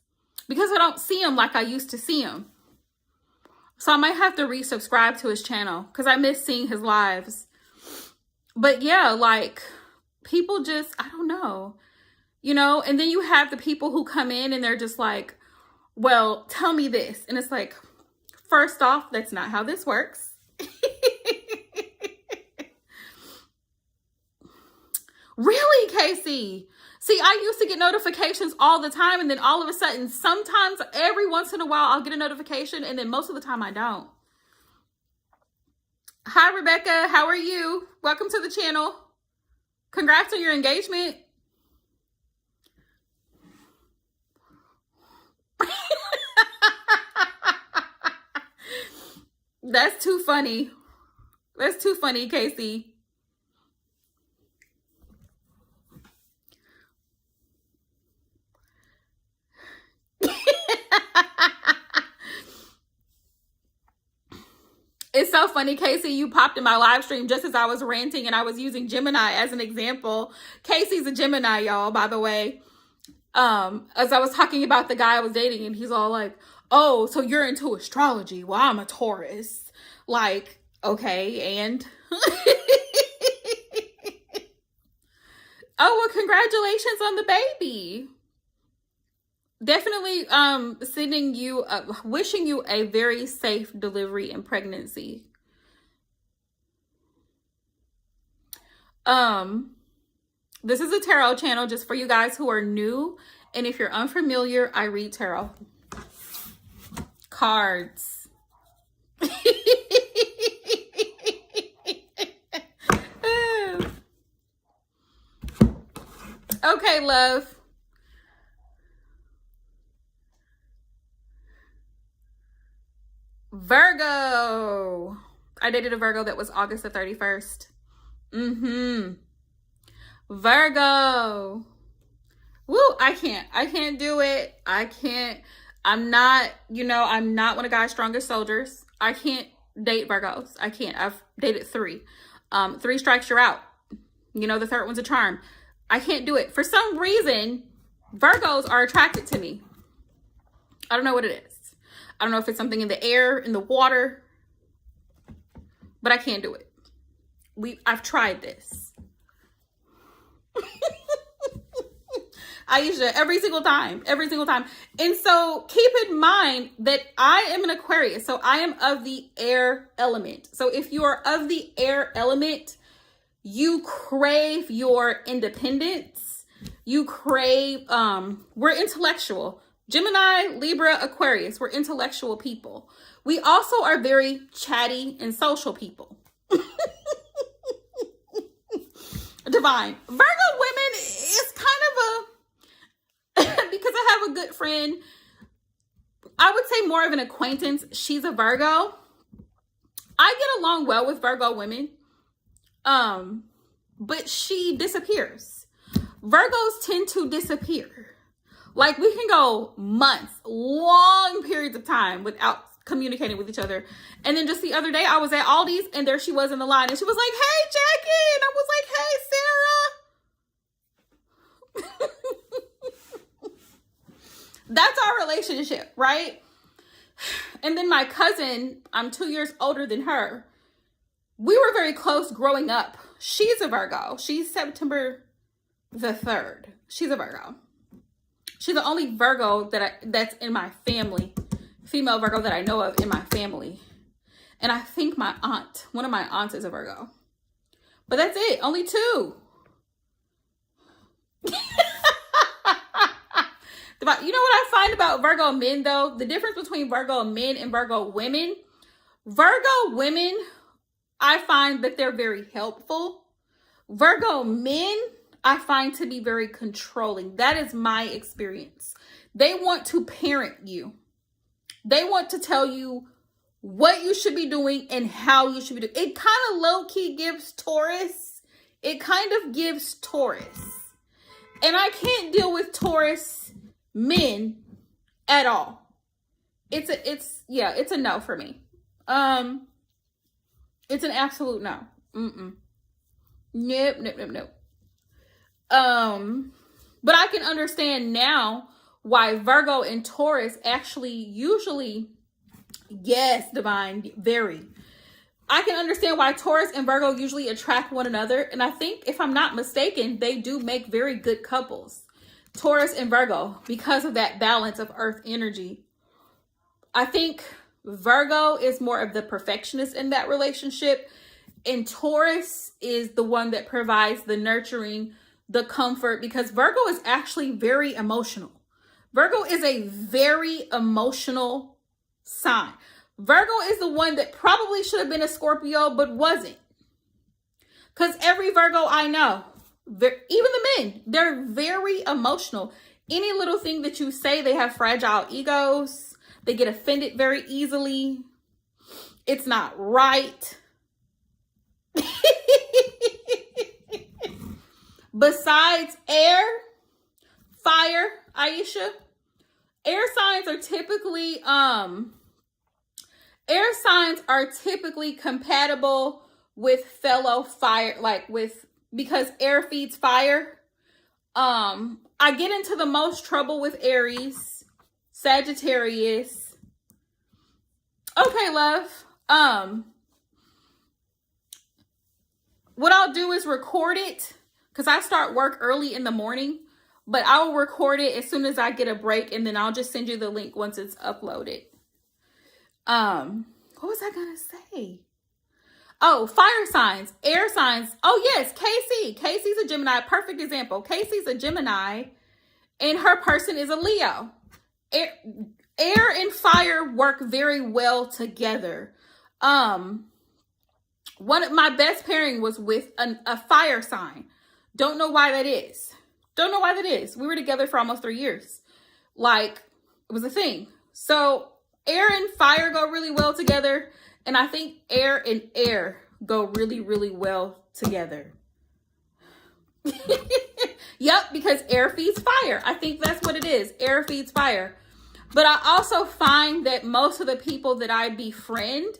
because I don't see them like I used to see him. So I might have to resubscribe to his channel because I miss seeing his lives. But yeah, like people just, I don't know, you know, and then you have the people who come in and they're just like, well, tell me this. And it's like, first off, that's not how this works. Really, Casey? See, I used to get notifications all the time, and then all of a sudden, sometimes every once in a while, I'll get a notification, and then most of the time I don't. Hi, Rebecca. How are you? Welcome to the channel. Congrats on your engagement. That's too funny. That's too funny, Casey. It's so funny, Casey, you popped in my live stream just as I was ranting and I was using Gemini as an example. Casey's a Gemini, y'all, by the way. As I was talking about the guy I was dating, and he's all like, oh, so you're into astrology. Well, I'm a Taurus. Like, okay, and oh, well, congratulations on the baby. Definitely sending you, wishing you a very safe delivery and pregnancy. This is a tarot channel just for you guys who are new. And if you're unfamiliar, I read tarot cards. Okay, love. Virgo. I dated a Virgo that was August the 31st. Virgo. Woo, I can't do it. I'm not one of God's strongest soldiers. I can't date Virgos. I can't. I've dated 3. 3 strikes, you're out. The third one's a charm. I can't do it. For some reason, Virgos are attracted to me. I don't know what it is. I don't know if it's something in the air, in the water, but I can't do it. I've tried this. I use it every single time. And so keep in mind that I am an Aquarius. So I am of the air element. So if you are of the air element, you crave your independence. You crave, we're intellectual. Gemini, Libra, Aquarius, we're intellectual people. We also are very chatty and social people. Divine. Virgo women is kind of because I have a good friend, I would say more of an acquaintance. She's a Virgo. I get along well with Virgo women, but she disappears. Virgos tend to disappear. Like, we can go months, long periods of time without communicating with each other. And then just the other day, I was at Aldi's, and there she was in the line. And she was like, hey, Jackie. And I was like, hey, Sarah. That's our relationship, right? And then my cousin, I'm 2 years older than her. We were very close growing up. She's a Virgo. She's September the 3rd. She's a Virgo. She's the only Virgo that's in my family, female Virgo that I know of in my family. And I think one of my aunts is a Virgo. But that's it, only 2. You know what I find about Virgo men, though? The difference between Virgo men and Virgo women. Virgo women, I find that they're very helpful. Virgo men, I find to be very controlling. That is my experience. They want to parent you. They want to tell you what you should be doing and how you should be doing. It kind of low-key gives Taurus. And I can't deal with Taurus men at all. It's a no for me. It's an absolute no. Nope. But I can understand now why Virgo and Taurus actually usually, yes, Divine, very. I can understand why Taurus and Virgo usually attract one another. And I think, if I'm not mistaken, they do make very good couples. Taurus and Virgo, because of that balance of earth energy. I think Virgo is more of the perfectionist in that relationship. And Taurus is the one that provides the nurturing, the comfort, because Virgo is actually very emotional. Virgo is a very emotional sign. Virgo is the one that probably should have been a Scorpio, but wasn't. Because every Virgo I know, even the men, they're very emotional. Any little thing that you say, they have fragile egos. They get offended very easily. It's not right. Besides air, fire, Aisha, air signs are typically compatible with fellow fire, because air feeds fire. I get into the most trouble with Aries, Sagittarius. Okay, love. What I'll do is record it, because I start work early in the morning, but I will record it as soon as I get a break, and then I'll just send you the link once it's uploaded. What was I gonna say? Oh, fire signs, air signs. Oh yes, Casey. Casey's a Gemini. Perfect example. Casey's a Gemini, and her person is a Leo. Air and fire work very well together. One of my best pairing was with a fire sign. Don't know why that is. Don't know why that is. We were together for almost 3 years. Like, it was a thing. So air and fire go really well together. And I think air and air go really, really well together. Yep, because air feeds fire. I think that's what it is. Air feeds fire. But I also find that most of the people that I befriend,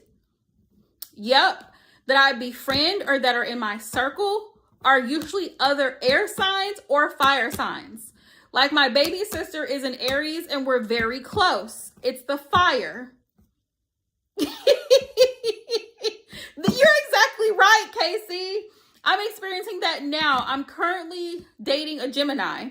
or that are in my circle are usually other air signs or fire signs. Like my baby sister is an Aries and we're very close. It's the fire. You're exactly right, Casey. I'm experiencing that now. I'm currently dating a Gemini.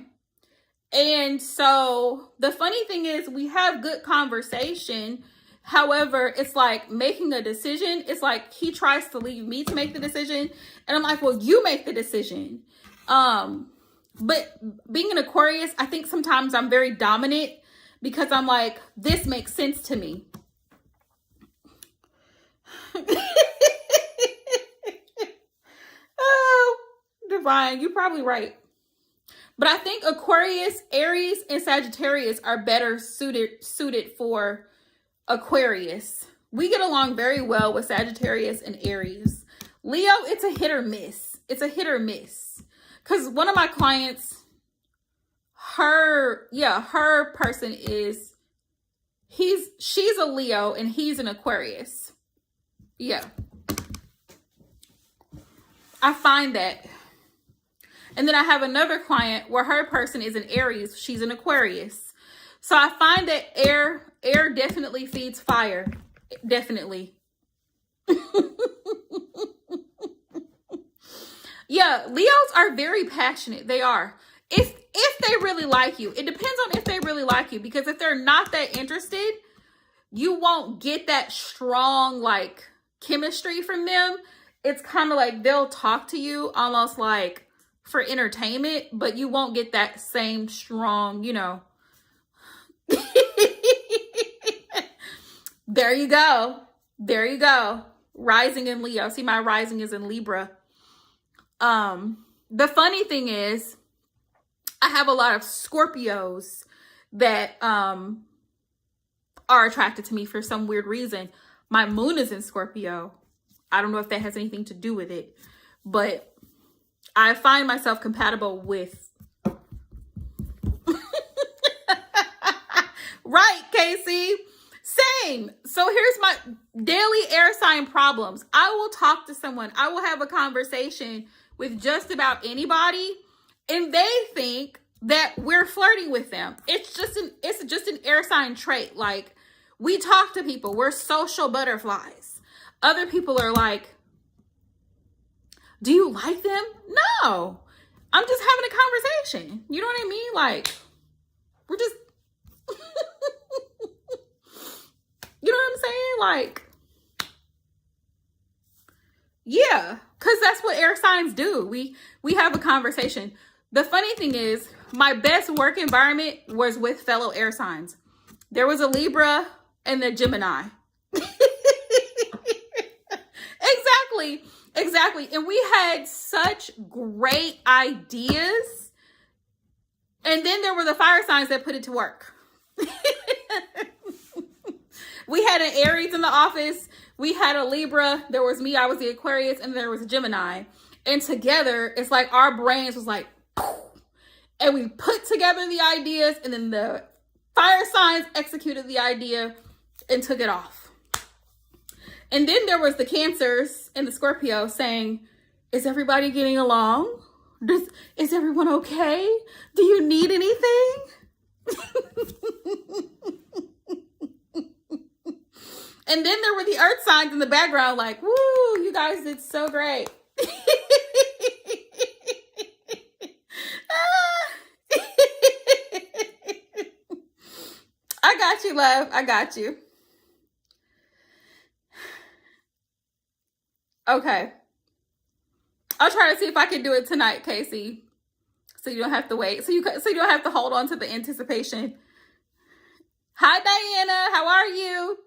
And so the funny thing is we have good conversation. However, it's like making a decision. It's like he tries to leave me to make the decision. And I'm like, well, you make the decision. But being an Aquarius, I think sometimes I'm very dominant because I'm like, this makes sense to me. Oh, Divine, you're probably right. But I think Aquarius, Aries, and Sagittarius are better suited for Aquarius. We get along very well with Sagittarius and Aries. Leo, it's a hit or miss. It's a hit or miss. Because one of my clients, her person is, she's a Leo and he's an Aquarius. Yeah. I find that. And then I have another client where her person is an Aries. She's an Aquarius. So I find that air definitely feeds fire. Definitely. Yeah, Leos are very passionate. They are. If they really like you. It depends on if they really like you. Because if they're not that interested, you won't get that strong, like, chemistry from them. It's kind of like they'll talk to you almost like for entertainment, but you won't get that same strong, you know. There you go. There you go. Rising in Leo. See, my rising is in Libra. The funny thing is, I have a lot of Scorpios that are attracted to me for some weird reason. My moon is in Scorpio. I don't know if that has anything to do with it, but I find myself compatible with. Right, Casey. Same. So here's my daily air sign problems. I will talk to someone. I will have a conversation with just about anybody, and they think that we're flirting with them. It's just an air sign trait. Like, we talk to people. We're social butterflies. Other people are like, do you like them? No. I'm just having a conversation. You know what I mean? Like, we're just you know what I'm saying? Like, yeah, because that's what air signs do. We have a conversation. The funny thing is, my best work environment was with fellow air signs. There was a Libra and a Gemini. Exactly. And we had such great ideas. And then there were the fire signs that put it to work. We had an Aries in the office. We had a Libra. There was me. I was the Aquarius. And there was a Gemini. And together, it's like our brains was like, and we put together the ideas. And then the fire signs executed the idea and took it off. And then there was the Cancers and the Scorpio saying, is everybody getting along? Is everyone okay? Do you need anything? And then there were the Earth signs in the background like, woo, you guys did so great. I got you, love. I got you. Okay. I'll try to see if I can do it tonight, Casey. So you don't have to wait. So you don't have to hold on to the anticipation. Hi, Diana. How are you?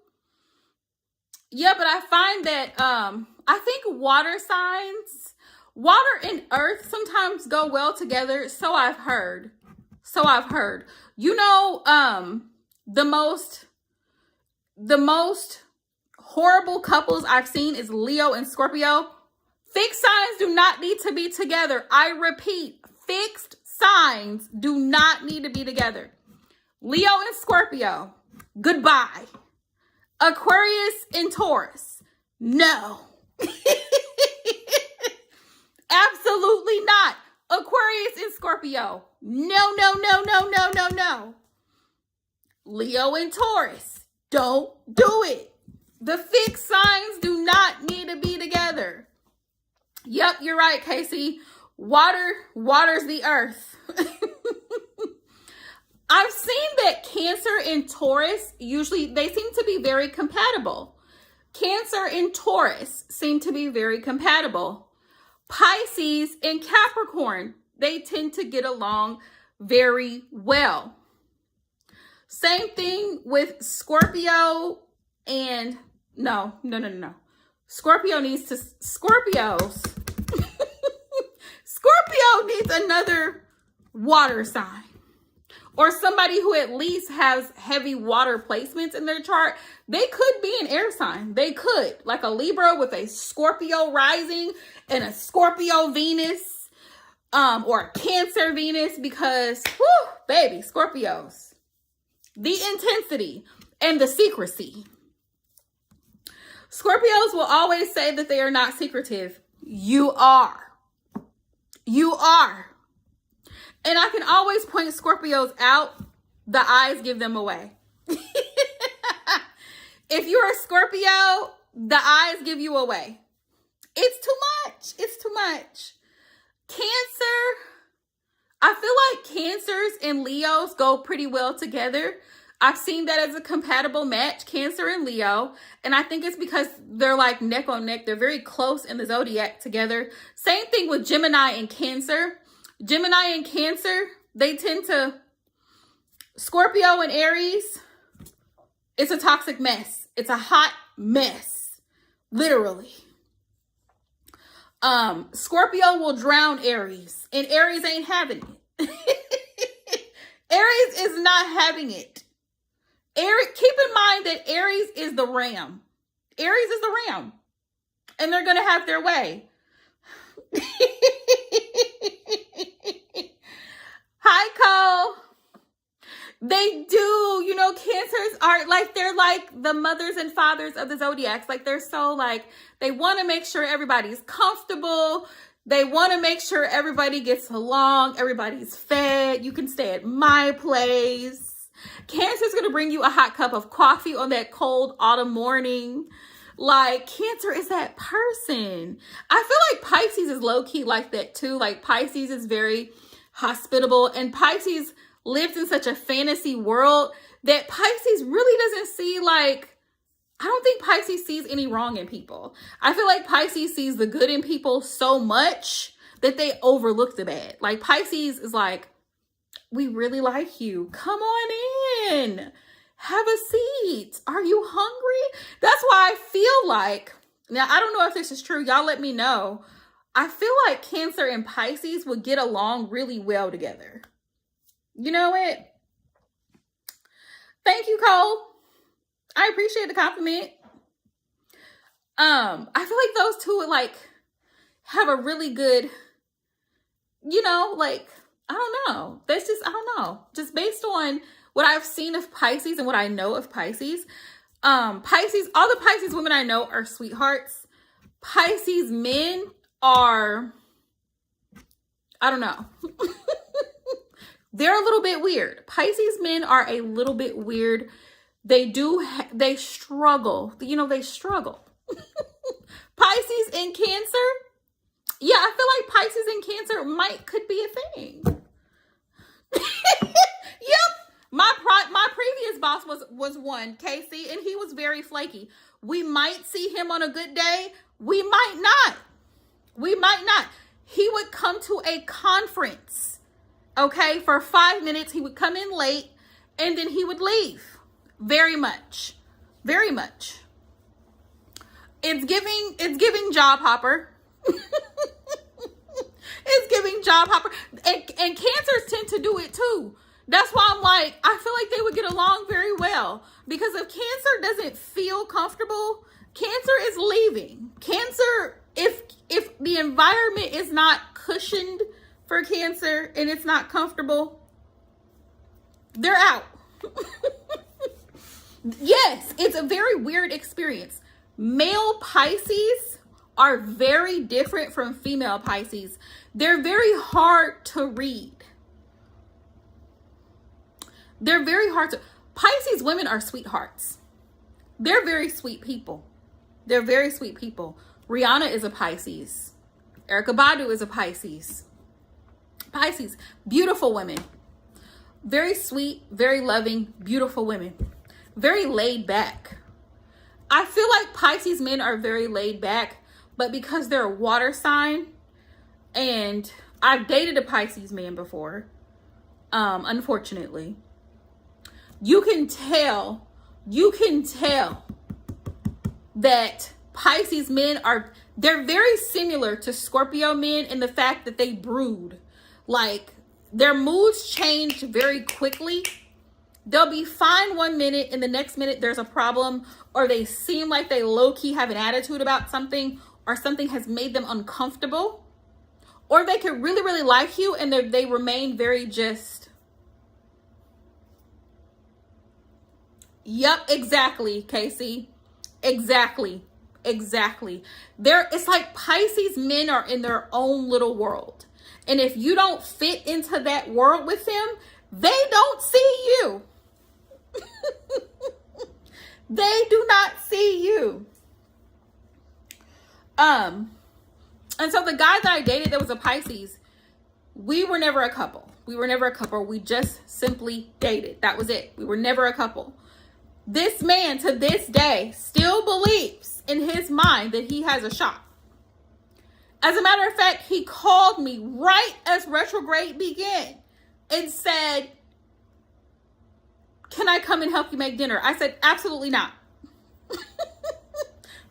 Yeah, but I find that I think water signs, water and earth sometimes go well together. So I've heard. You know, the most horrible couples I've seen is Leo and Scorpio. Fixed signs do not need to be together. I repeat, fixed signs do not need to be together. Leo and Scorpio, goodbye. Aquarius and Taurus, no. Absolutely not. Aquarius and Scorpio, no. Leo and Taurus, don't do it. The fixed signs do not need to be together. Yep, you're right, Casey. Waters the earth. I've seen that Cancer and Taurus, usually they seem to be very compatible. Cancer and Taurus seem to be very compatible. Pisces and Capricorn, they tend to get along very well. Same thing with Scorpio and no. Scorpio needs another water sign. Or somebody who at least has heavy water placements in their chart. They could be an air sign. They could. Like a Libra with a Scorpio rising and a Scorpio Venus. Or a Cancer Venus. Because, whew, baby, Scorpios. The intensity and the secrecy. Scorpios will always say that they are not secretive. You are. And I can always point Scorpios out. The eyes give them away. If you're a Scorpio, the eyes give you away. It's too much. Cancer. I feel like Cancers and Leos go pretty well together. I've seen that as a compatible match, Cancer and Leo. And I think it's because they're like neck on neck. They're very close in the zodiac together. Same thing with Gemini and Cancer. Gemini and Cancer, they tend to, Scorpio and Aries, it's a toxic mess. It's a hot mess, literally. Scorpio will drown Aries, and Aries ain't having it. Aries is not having it. Keep in mind that Aries is the ram. Aries is the ram. And they're going to have their way. Hi, Cole. They do. You know, Cancers are like, they're like the mothers and fathers of the zodiacs. Like, they're so like, they want to make sure everybody's comfortable. They want to make sure everybody gets along. Everybody's fed. You can stay at my place. Cancer's going to bring you a hot cup of coffee on that cold autumn morning. Like, Cancer is that person. I feel like Pisces is low-key like that too. Like, Pisces is very hospitable. And Pisces lives in such a fantasy world that Pisces really doesn't see, like, I don't think Pisces sees any wrong in people. I feel like Pisces sees the good in people so much that they overlook the bad. Like Pisces is like, we really like you. Come on in. Have a seat. Are you hungry? That's why I feel like, now I don't know if this is true. Y'all let me know. I feel like Cancer and Pisces would get along really well together. You know what? Thank you, Cole. I appreciate the compliment. I feel like those two would like have a really good, you know, like, I don't know. That's just, I don't know. Just based on what I've seen of Pisces and what I know of Pisces. Pisces, all the Pisces women I know are sweethearts. Pisces men are, I don't know. They're a little bit weird. Pisces men are a little bit weird. They struggle. You know, they struggle. Pisces and Cancer. Yeah, I feel like Pisces and Cancer could be a thing. Yep. My previous boss was one, Casey, and he was very flaky. We might see him on a good day. We might not. We might not. He would come to a conference, okay, for 5 minutes. He would come in late and then he would leave. Very much. Very much. It's giving job hopper. It's giving job hopper. And Cancers tend to do it too. That's why I'm like, I feel like they would get along very well. Because if Cancer doesn't feel comfortable, Cancer is leaving. Cancer, if the environment is not cushioned for Cancer and it's not comfortable, they're out. Yes, it's a very weird experience. Male Pisces are very different from female Pisces. They're very hard to read. They're very hard to... Pisces women are sweethearts. They're very sweet people. They're very sweet people. Rihanna is a Pisces. Erykah Badu is a Pisces. Pisces, beautiful women. Very sweet, very loving, beautiful women. Very laid back. I feel like Pisces men are very laid back, but because they're a water sign, and I've dated a Pisces man before, unfortunately, you can tell that Pisces men they're very similar to Scorpio men in the fact that they brood. Like, their moods change very quickly. They'll be fine 1 minute and the next minute there's a problem, or they seem like they low-key have an attitude about something, or something has made them uncomfortable, or they could really, really like you and they remain very just, yep, exactly, Casey. Exactly. It's like Pisces men are in their own little world. And if you don't fit into that world with them, they don't see you. They do not see you. And so the guy that I dated that was a Pisces, we were never a couple. We just simply dated. That was it. We were never a couple. This man to this day still believes in his mind that he has a shot. As a matter of fact, he called me right as retrograde began and said, "Can I come and help you make dinner?" I said, "Absolutely not."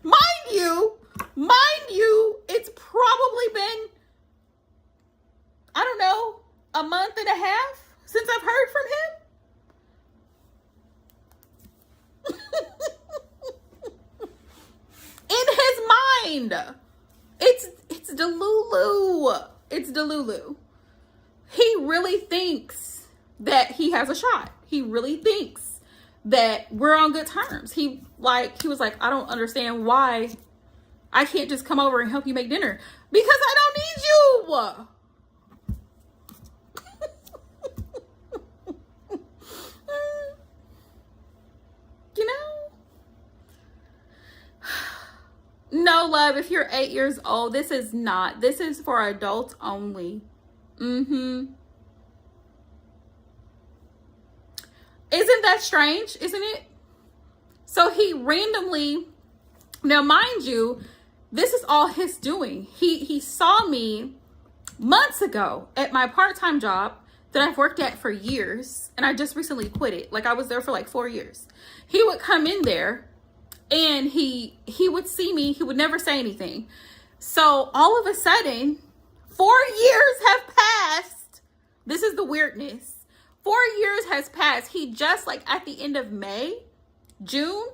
Mind you, it's probably been, I don't know, a month and a half since I've heard from him. In his mind, it's Delulu. It's Delulu. He really thinks that he has a shot. He really thinks that we're on good terms. He was like, "I don't understand why I can't just come over and help you make dinner." Because I don't need you. You know? No, love, if you're 8 years old, this is for adults only. Isn't that strange? Isn't it? So he randomly, now mind you, this is all his doing. He saw me months ago at my part-time job that I've worked at for years, and I just recently quit it. Like, I was there for like 4 years. He would come in there and he would see me. He would never say anything. So all of a sudden, 4 years have passed. This is the weirdness. 4 years has passed. He just, like, at the end of May, June,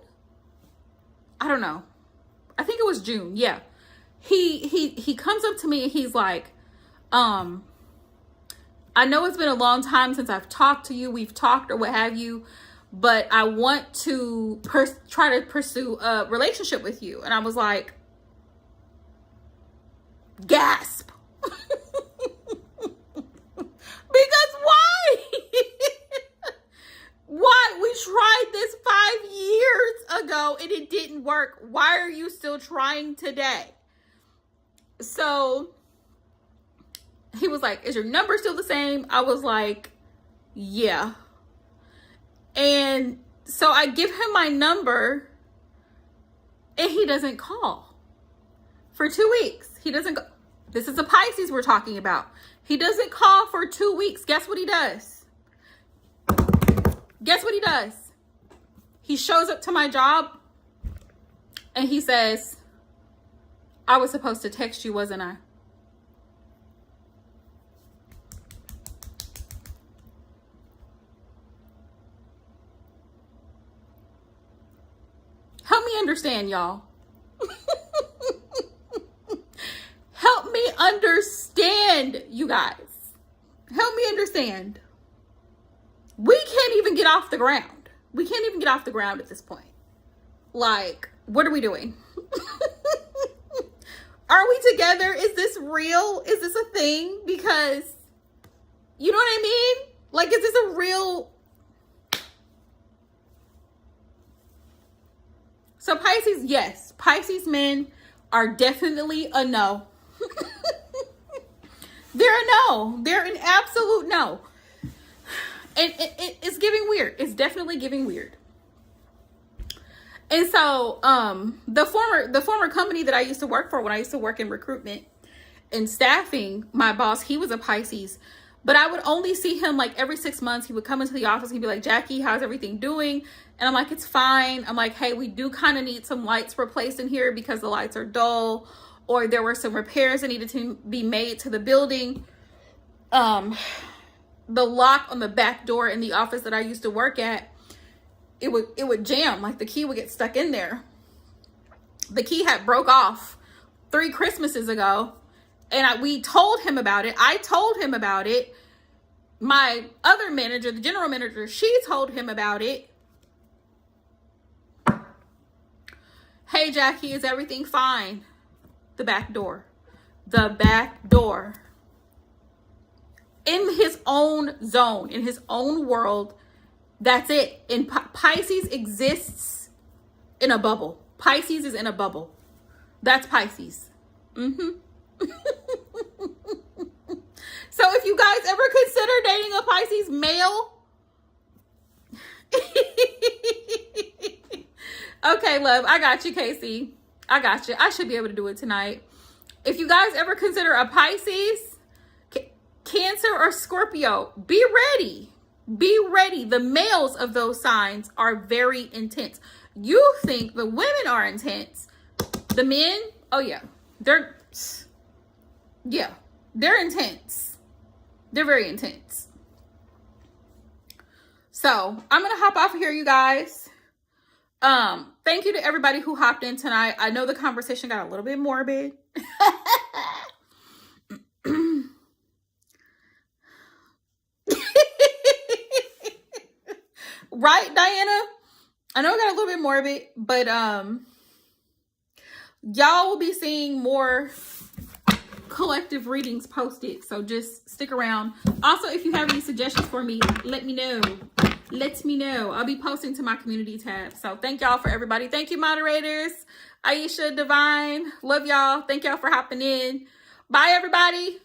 I don't know. I think it was June. Yeah. He comes up to me and he's like, I know it's been a long time since I've talked to you. We've talked or what have you, but I want to try to pursue a relationship with you. And I was like, gasp. Because why? Why? We tried this 5 years ago and it didn't work. Why are you still trying today? So he was like, is your number still the same? I was like, yeah. And so I give him my number and he doesn't call for 2 weeks. He doesn't go. This is a Pisces we're talking about. He doesn't call for 2 weeks. Guess what he does? Guess what he does? He shows up to my job and he says, I was supposed to text you, wasn't I? Help me understand, y'all. Help me understand, you guys. Help me understand. We can't even get off the ground. We can't even get off the ground at this point. Like, what are we doing? Are we together? Is this real? Is this a thing? Because, you know what I mean? Like, is this a real... So Pisces, yes. Pisces men are definitely a no. They're a no. They're an absolute no. And it's giving weird. It's definitely giving weird. And so the former company that I used to work for, when I used to work in recruitment and staffing, my boss, he was a Pisces. But I would only see him like every 6 months. He would come into the office. He'd be like, Jackie, how's everything doing? And I'm like, it's fine. I'm like, hey, we do kind of need some lights replaced in here because the lights are dull, or there were some repairs that needed to be made to the building. The lock on the back door in the office that I used to work at, it would jam. Like, the key would get stuck in there. The key had broke off 3 Christmases ago. And we told him about it. I told him about it. My other manager, the general manager, she told him about it. Hey, Jackie, is everything fine? The back door. The back door. In his own zone, in his own world, that's it. And Pisces exists in a bubble. Pisces is in a bubble. That's Pisces. So if you guys ever consider dating a Pisces male, okay, love, I got you, Casey. I got you. I should be able to do it tonight. If you guys ever consider a Pisces, Cancer, or Scorpio, be ready. Be ready. The males of those signs are very intense. You think the women are intense. The men, oh yeah, they're intense. They're very intense. So I'm going to hop off here, you guys. Thank you to everybody who hopped in tonight. I know the conversation got a little bit morbid. Right, Diana? I know it got a little bit morbid, but y'all will be seeing more collective readings posted, so just stick around. Also, if you have any suggestions for me, let me know. I'll be posting to my community tab. So thank y'all for everybody. Thank you, moderators. Aisha, Divine, love y'all. Thank y'all for hopping in. Bye, everybody.